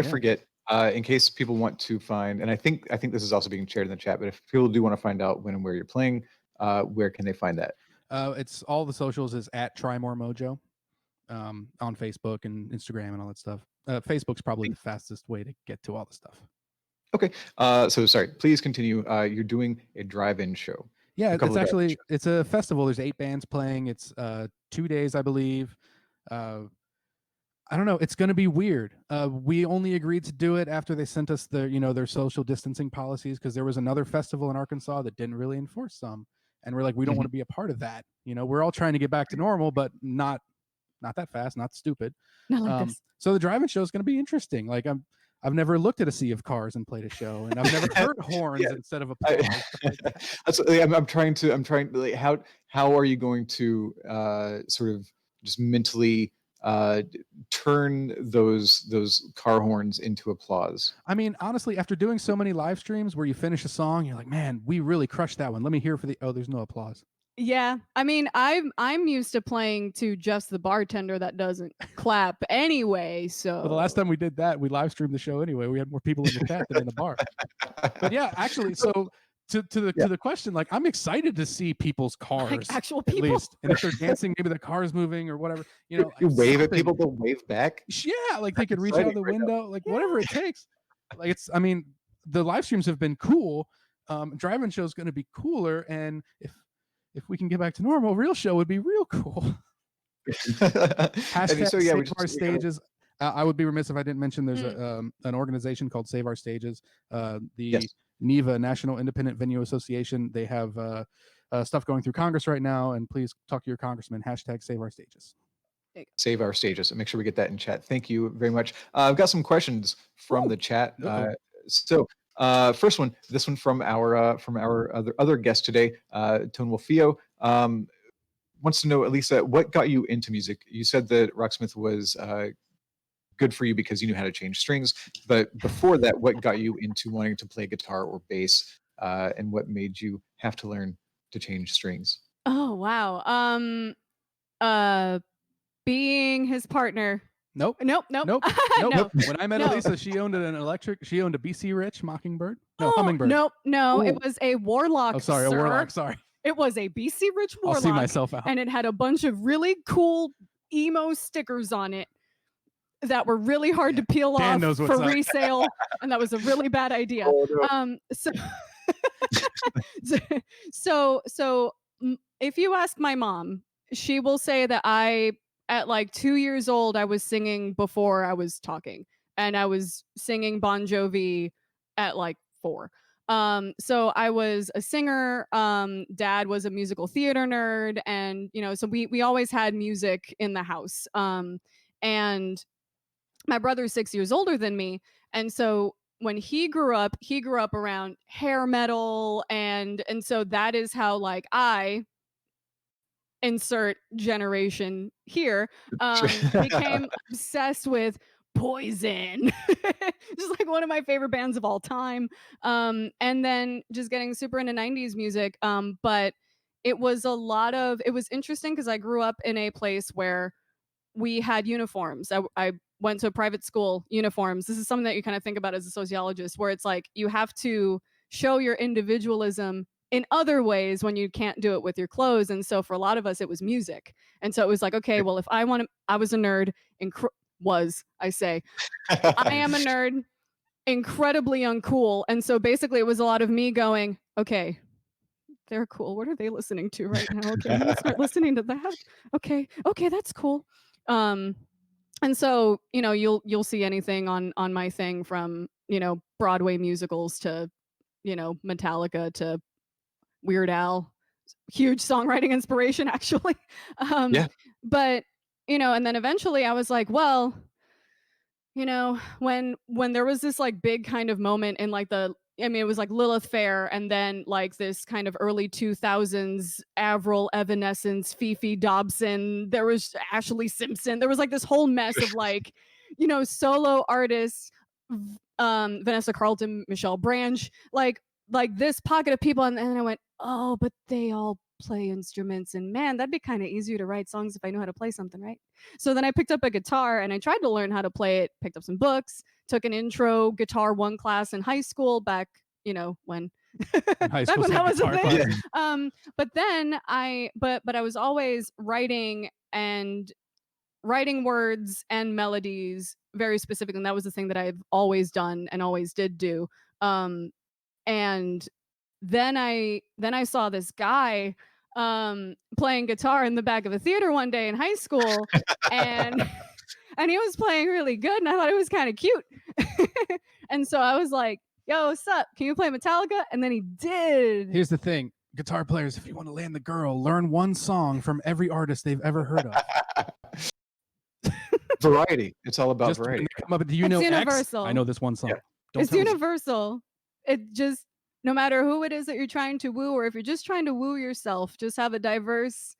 forget, in case people want to find, and I think this is also being shared in the chat, but if people do want to find out when and where you're playing, where can they find that? It's all the socials is at Try More Mojo on Facebook and Instagram and all that stuff. Facebook's probably the fastest way to get to all the stuff. Okay. So sorry, please continue. You're doing a drive-in show. Yeah, it's a festival. There's 8 bands playing. It's 2 days, I believe. I don't know. It's going to be weird. We only agreed to do it after they sent us their social distancing policies, because there was another festival in Arkansas that didn't really enforce some, and we're like, we don't want to be a part of that. We're all trying to get back to normal, but not that fast, not stupid. Not like this. So the drive-in show is going to be interesting. Like I've never looked at a sea of cars and played a show, and I've never heard horns instead of applause. I'm trying like, how are you going to sort of just mentally turn those car horns into applause? I mean, honestly, after doing so many live streams where you finish a song, you're like, man, we really crushed that one. Let me hear for there's no applause. Yeah, I mean, I'm used to playing to just the bartender that doesn't clap anyway. So the last time we did that, we live streamed the show anyway. We had more people in the chat than in the bar. But yeah, actually, so to the question, like, I'm excited to see people's cars, like actual at people. least, and if they're dancing, maybe the car's moving or whatever. You wave at people, they'll wave back. Yeah, like they could reach out the window, like whatever it takes. Like the live streams have been cool. Drive-in show is going to be cooler, and if we can get back to normal, real show would be real cool. Hashtag Save Our Stages. I would be remiss if I didn't mention there's an organization called Save Our Stages. The NIVA, National Independent Venue Association. They have stuff going through Congress right now, and please talk to your congressman. Hashtag Save Our Stages. Save Our Stages. Make sure we get that in chat. Thank you very much. I've got some questions from the chat. So First one, this one from our other guest today, ToneWolfFfio. Wants to know, Elisa, what got you into music? You said that Rocksmith was good for you because you knew how to change strings, but before that, what got you into wanting to play guitar or bass, and what made you have to learn to change strings? Oh wow. Uh, being his partner. Nope. Nope. Nope. No. Nope. When I met No. Elisa, she owned she owned a BC Rich Mockingbird. No, Oh, Hummingbird. No. It Ooh. was a Warlock. Oh, sorry, sir. a Warlock. Sorry. It was a BC Rich I'll Warlock. see myself out. And it had a bunch of really cool emo stickers on it that were really hard to peel Dan off knows what's for up. resale, and that was a really bad idea. Oh, no. So if you ask my mom, she will say that at like 2 years old, I was singing before I was talking, and I was singing Bon Jovi at like 4. So I was a singer. Dad was a musical theater nerd, and so we always had music in the house. And my brother's 6 years older than me, and so when he grew up around hair metal, and so that is how, like, I insert generation here, became obsessed with Poison. Just like one of my favorite bands of all time. And then just getting super into 90s music. But it was interesting because I grew up in a place where we had uniforms. I went to a private school. Uniforms. This is something that you kind of think about as a sociologist, where it's like you have to show your individualism in other ways when you can't do it with your clothes. And so for a lot of us, it was music. And so it was like, okay, well, if I was a nerd, I am a nerd, incredibly uncool. And so basically it was a lot of me going, okay, they're cool. What are they listening to right now? Okay, I'm gonna start listening to that. Okay, that's cool. And so you'll see anything on my thing from Broadway musicals to Metallica to Weird Al. Huge songwriting inspiration, actually. Yeah. But and then eventually I was like, well, when there was this like big kind of moment in like it was like Lilith Fair, and then like this kind of early 2000s Avril, Evanescence, Fifi Dobson, there was Ashley Simpson, there was like this whole mess of like solo artists, Vanessa Carlton, Michelle Branch, like this pocket of people, and then I went, oh, but they all play instruments, and man, that'd be kind of easier to write songs if I knew how to play something, right? So then I picked up a guitar and I tried to learn how to play it, picked up some books, took an intro guitar 1 class in high school back, when back when that was a thing. Yeah. But then I was always writing words and melodies very specifically, and that was the thing that I've always done and always did do. And then I saw this guy playing guitar in the back of a theater one day in high school, and he was playing really good, and I thought it was kind of cute. And so I was like, yo, what's up? Can you play Metallica? And then he did. Here's the thing. Guitar players, if you want to land the girl, learn one song from every artist they've ever heard of. Variety. It's all about variety. Come up with, do you know universal. X? I know this one song. Yeah. It's universal. It just, no matter who it is that you're trying to woo, or if you're just trying to woo yourself, just have a diverse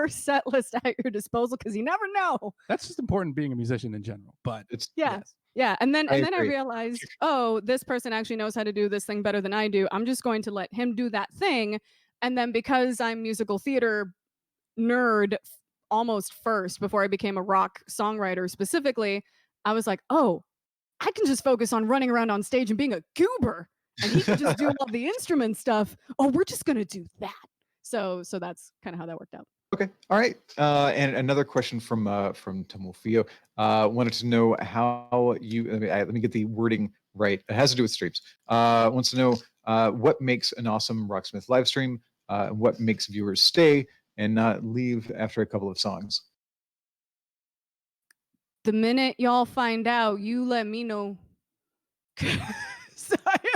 set list at your disposal, because you never know. That's just important being a musician in general. But It's Yeah. And then I agree. realized, oh, this person actually knows how to do this thing better than I do. I'm just going to let him do that thing. And then because I'm musical theater nerd almost first before I became a rock songwriter specifically, I was like, oh, I can just focus on running around on stage and being a goober, and he can just do all the instrument stuff. Oh, we're just going to do that. So that's kind of how that worked out. Okay. All right. And another question from ToneWolfFfio. Wanted to know how you. Let me get the wording right. It has to do with streams. Wants to know what makes an awesome Rocksmith live stream. What makes viewers stay and not leave after a couple of songs. The minute y'all find out, you let me know.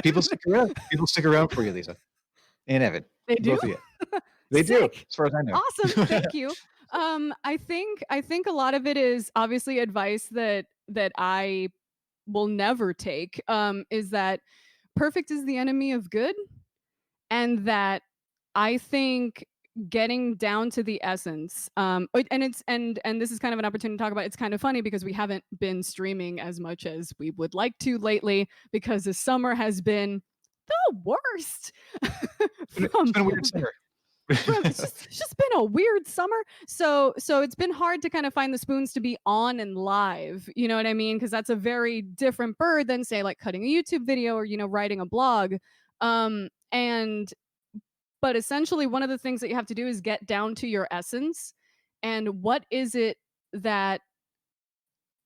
People stick around. People stick around for you, Lisa. And Evan. They do? Both of you. They do, as far as I know. Awesome. Thank you. I think a lot of it is obviously advice that I will never take, is that perfect is the enemy of good, and that I think getting down to the essence, and it's and this is kind of an opportunity to talk about. It's kind of funny because we haven't been streaming as much as we would like to lately because the summer has been the worst. It's been a weird summer. It's just been a weird summer. So it's been hard to kind of find the spoons to be on and live. You know what I mean? Because that's a very different bird than say like cutting a YouTube video or writing a blog. And but essentially one of the things that you have to do is get down to your essence, and what is it that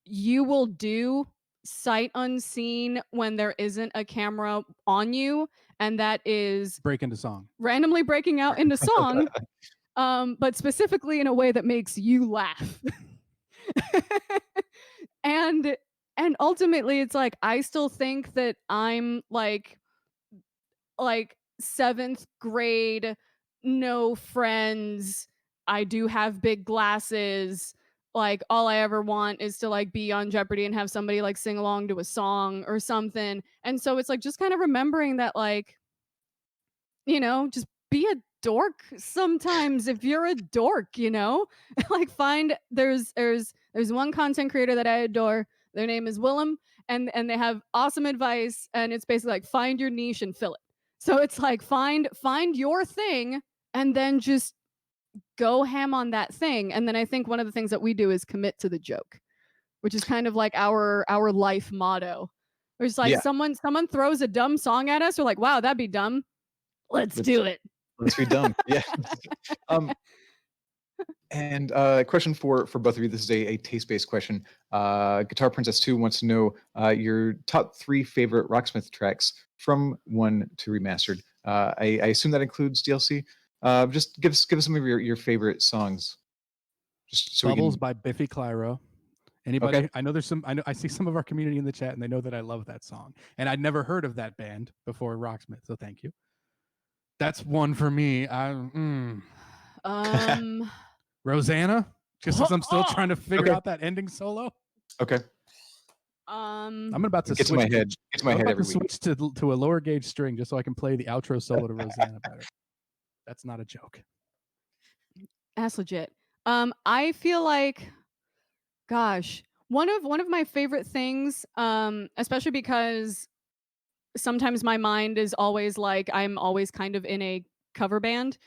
you will do sight unseen when there isn't a camera on you, and that is Break into song. randomly breaking out into song, but specifically in a way that makes you laugh. and ultimately it's like I still think that I'm like 7th grade, no friends, I do have big glasses, like all I ever want is to like be on Jeopardy and have somebody like sing along to a song or something. And so it's like just kind of remembering that, like, just be a dork sometimes if you're a dork, like there's one content creator that I adore. Their name is Willem, and they have awesome advice, and it's basically like find your niche and fill it. So it's like find your thing and then just go ham on that thing. And then I think one of the things that we do is commit to the joke, which is kind of like our life motto. It's like someone throws a dumb song at us, we're like, wow, that'd be dumb. Let's do it. Let's be dumb. Yeah. And question for both of you. This is a taste-based question. Guitar Princess 2 wants to know your top 3 favorite Rocksmith tracks from 1 to Remastered. I assume that includes DLC. Just give us some of your favorite songs. Just so Bubbles we can... by Biffy Clyro. Anybody? Okay. I know there's some. I see some of our community in the chat, and they know that I love that song. And I'd never heard of that band before Rocksmith, so thank you. That's one for me. Rosanna, just as I'm still trying to figure out that ending solo. Okay. I'm about to get switch to my head. Get to my head every week. Switch to a lower gauge string just so I can play the outro solo to Rosanna better. That's not a joke. That's legit. I feel like, gosh, one of my favorite things, especially because sometimes my mind is always like I'm always kind of in a cover band.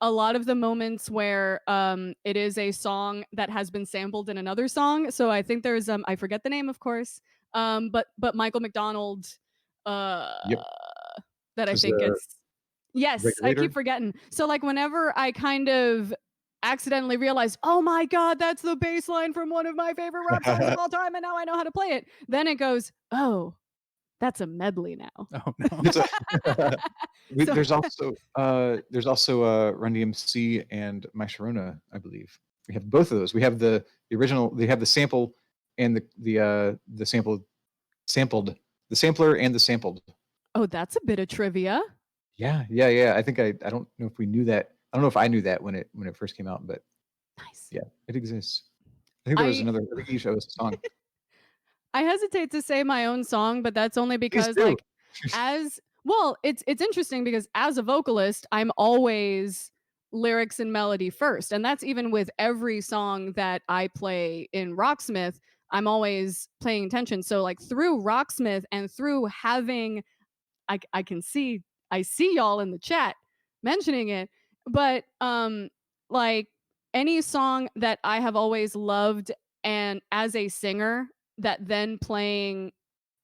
A lot of the moments where it is a song that has been sampled in another song. So I think there's I forget the name, of course, but Michael McDonald, that I think it's yes, Regulator? I keep forgetting. So like whenever I kind of accidentally realize, oh my god, that's the bass line from one of my favorite rock songs of all time, and now I know how to play it. Then it goes, oh, that's a medley now. Oh no. There's also Run DMC and My Sharona, I believe. We have both of those. We have the original. They have the sample and the sampler and the sampled. Oh, that's a bit of trivia. Yeah. I think I don't know if we knew that. I don't know if I knew that when it first came out, but nice. Yeah, it exists. I think there was another song. I hesitate to say my own song, but that's only because like as well, it's interesting because as a vocalist, I'm always lyrics and melody first. And that's even with every song that I play in Rocksmith, I'm always paying attention. So like through Rocksmith and through having I see y'all in the chat mentioning it, but like any song that I have always loved, and as a singer that then playing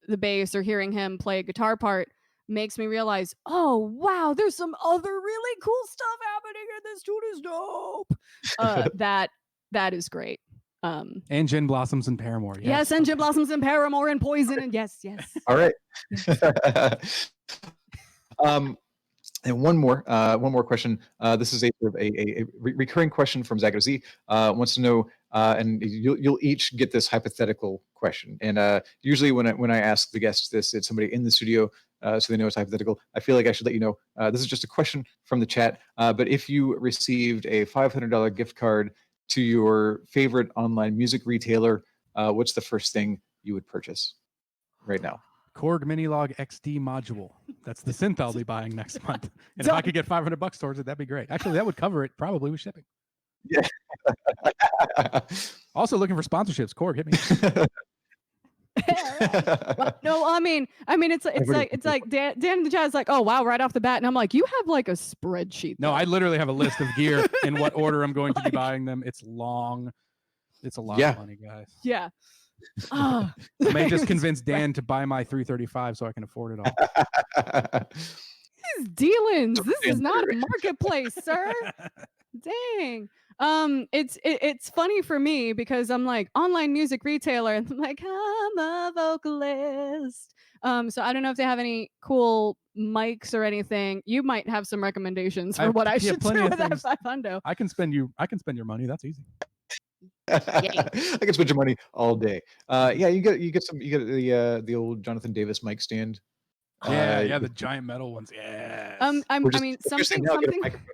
the bass or hearing him play a guitar part makes me realize, oh wow, there's some other really cool stuff happening in this tune is dope. That is great. And Gin Blossoms and Paramore. Yes, and Gin Blossoms and Paramore and Poison and yes. All right. And one more question. This is a recurring question from Zagazi. Wants to know, and you'll each get this hypothetical question. And usually when I ask the guests this, it's somebody in the studio, so they know it's hypothetical. I feel like I should let you know. This is just a question from the chat. But if you received a $500 gift card to your favorite online music retailer, what's the first thing you would purchase right now? Korg Minilog XD module. That's the synth I'll be buying next month. And if I could get $500 towards it, that'd be great. Actually, that would cover it probably with shipping. Yeah. Also looking for sponsorships. Korg, hit me. Well, no, I mean, it's like Dan in the chat is like, oh wow, right off the bat, and I'm like, you have like a spreadsheet. No, though. I literally have a list of gear in what order I'm going to be Like- buying them. It's long. It's a lot Yeah. of money, guys. Yeah. Oh, I may just convince Dan to buy my 335 so I can afford it all. These dealings. This is Dan's not a theory. marketplace, sir. Dang. It's funny for me because I'm like online music retailer and I'm like, I'm a vocalist. So I don't know if they have any cool mics or anything. You might have some recommendations for what I should plenty do of with that things. 500. I can spend your money. That's easy. I can spend your money all day. Yeah, you get the old Jonathan Davis mic stand. Yeah, the giant metal ones. Yes. I We're just- mean we're just saying now, get a microphone.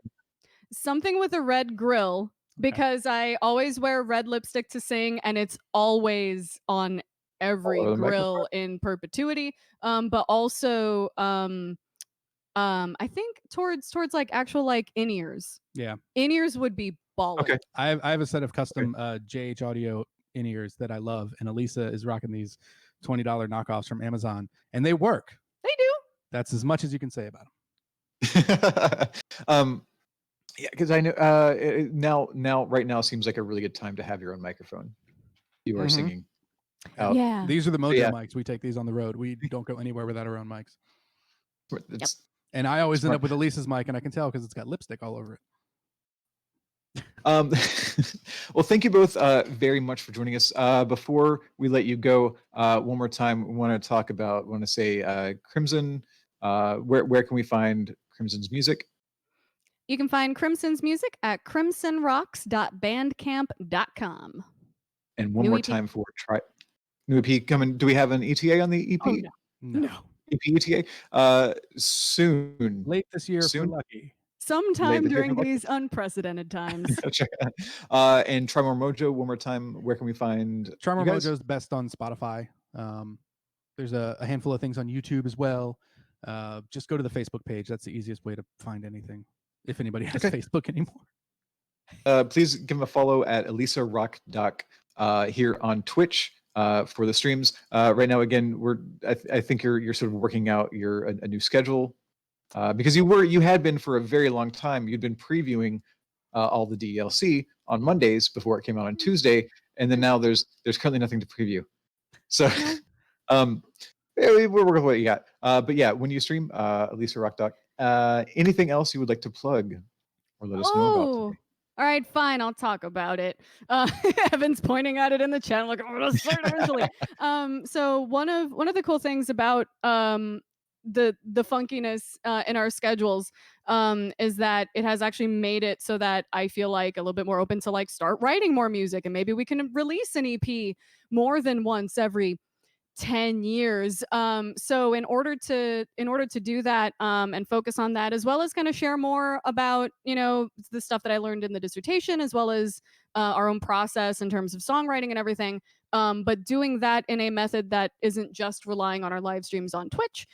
something with a red grill because I always wear red lipstick to sing and it's always on every over the grill in perpetuity. But also I think towards like actual like in-ears. Yeah. In-ears would be baller. Okay. I have a set of custom JH Audio in-ears that I love, and Elisa is rocking these $20 knockoffs from Amazon, and they work. They do. That's as much as you can say about them. Yeah, because I know now right now seems like a really good time to have your own microphone. You are Mhm. singing. Out. Yeah. These are the Mojo yeah. mics. We take these on the road. We don't go anywhere without our own mics. It's- And I always end Smart. up with Elisa's mic, and I can tell because it's got lipstick all over it. Well, thank you both very much for joining us. Before we let you go, one more time, we want to say Crimson. Where can we find Crimson's music? You can find Crimson's music at crimsonrocks.bandcamp.com. And one New more EP. time for new EP coming. Do we have an ETA on the EP? Oh, no. EP ETA? Soon. Late this year, if Soon? we're lucky. Sometime Late- during these unprecedented times. Check it out. And Try More Mojo, one more time. Where can we find Charmer you guys? Mojo is best on Spotify. There's a handful of things on YouTube as well. Just go to the Facebook page. That's the easiest way to find anything, if anybody has Okay. Facebook anymore. Please give him a follow at Elisa Rock Doc here on Twitch for the streams. Right now, again, I think you're sort of working out a new schedule because you had been for a very long time. You'd been previewing all the DLC on Mondays before it came out on Tuesday, and then now there's currently nothing to preview. So we're working with what you got. But yeah, when you stream, Elisa Rock Doc, anything else you would like to plug or let us know about? Oh, all right, fine. I'll talk about it. Evan's pointing at it in the chat, like I'm gonna start eventually. So one of the cool things about the funkiness in our schedules is that it has actually made it so that I feel like a little bit more open to like start writing more music, and maybe we can release an EP more than once every 10 years. So in order to do that and focus on that, as well as kind of share more about, the stuff that I learned in the dissertation, as well as our own process in terms of songwriting and everything. But doing that in a method that isn't just relying on our live streams on Twitch.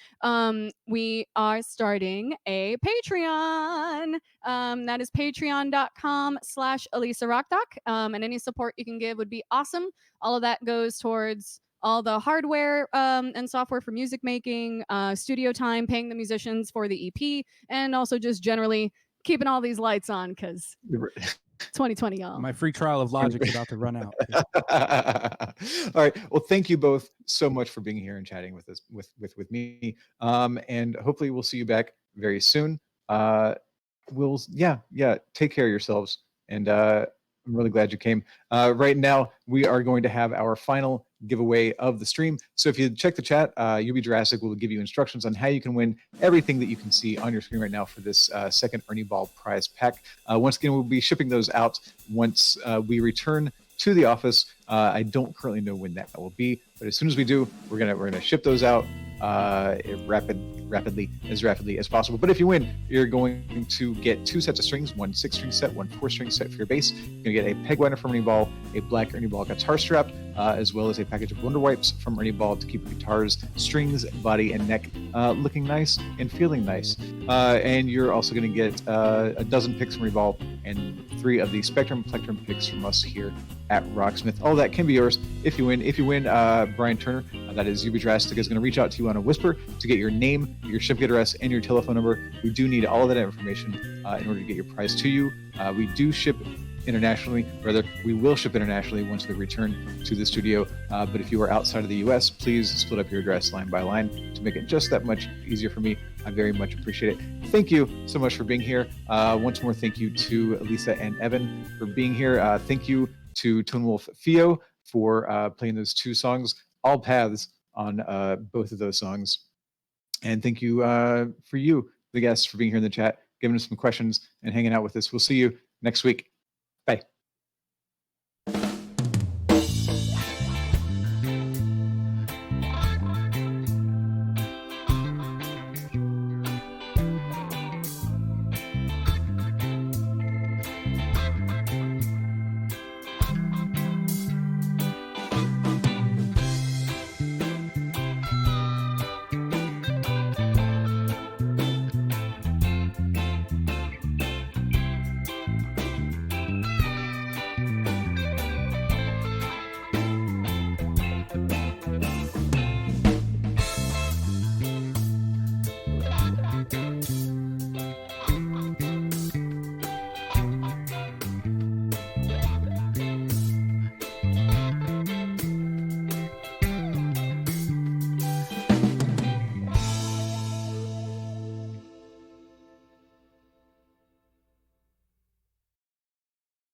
We are starting a Patreon. That is patreon.com/ElisaRockDoc. And any support you can give would be awesome. All of that goes towards all the hardware and software for music making, studio time, paying the musicians for the EP, and also just generally keeping all these lights on because 2020, y'all. My free trial of Logic is about to run out. All right. Well, thank you both so much for being here and chatting with us with me. And hopefully we'll see you back very soon. We'll take care of yourselves. And I'm really glad you came. Right now, we are going to have our final giveaway of the stream. So if you check the chat, UB Jurassic will give you instructions on how you can win everything that you can see on your screen right now for this second Ernie Ball prize pack. Once again, we'll be shipping those out once we return to the office. I don't currently know when that will be, but as soon as we do, we're gonna ship those out rapidly as possible. But if you win, you're going to get 2 sets of strings, 1 6-string set, 1 4-string set for your bass. You're gonna get a peg winder from Ernie Ball, a black Ernie Ball guitar strap, as well as a package of Wonder Wipes from Ernie Ball to keep your guitar's strings, body, and neck looking nice and feeling nice. And you're also going to get a dozen picks from Revolve and 3 of the Spectrum Plectrum picks from us here at Rocksmith. All that can be yours if you win. If you win, Brian Turner, that is UB Drastic, is going to reach out to you on a whisper to get your name, your ship address, and your telephone number. We do need all of that information in order to get your prize to you. We do ship internationally, rather, we will ship internationally once we return to the studio. But if you are outside of the US, please split up your address line by line to make it just that much easier for me. I very much appreciate it. Thank you so much for being here. Once more, thank you to Elisa and Evan for being here. Thank you to ToneWolfFfio for playing those 2 songs, All Paths on both of those songs. And thank you for you, the guests, for being here in the chat, giving us some questions and hanging out with us. We'll see you next week.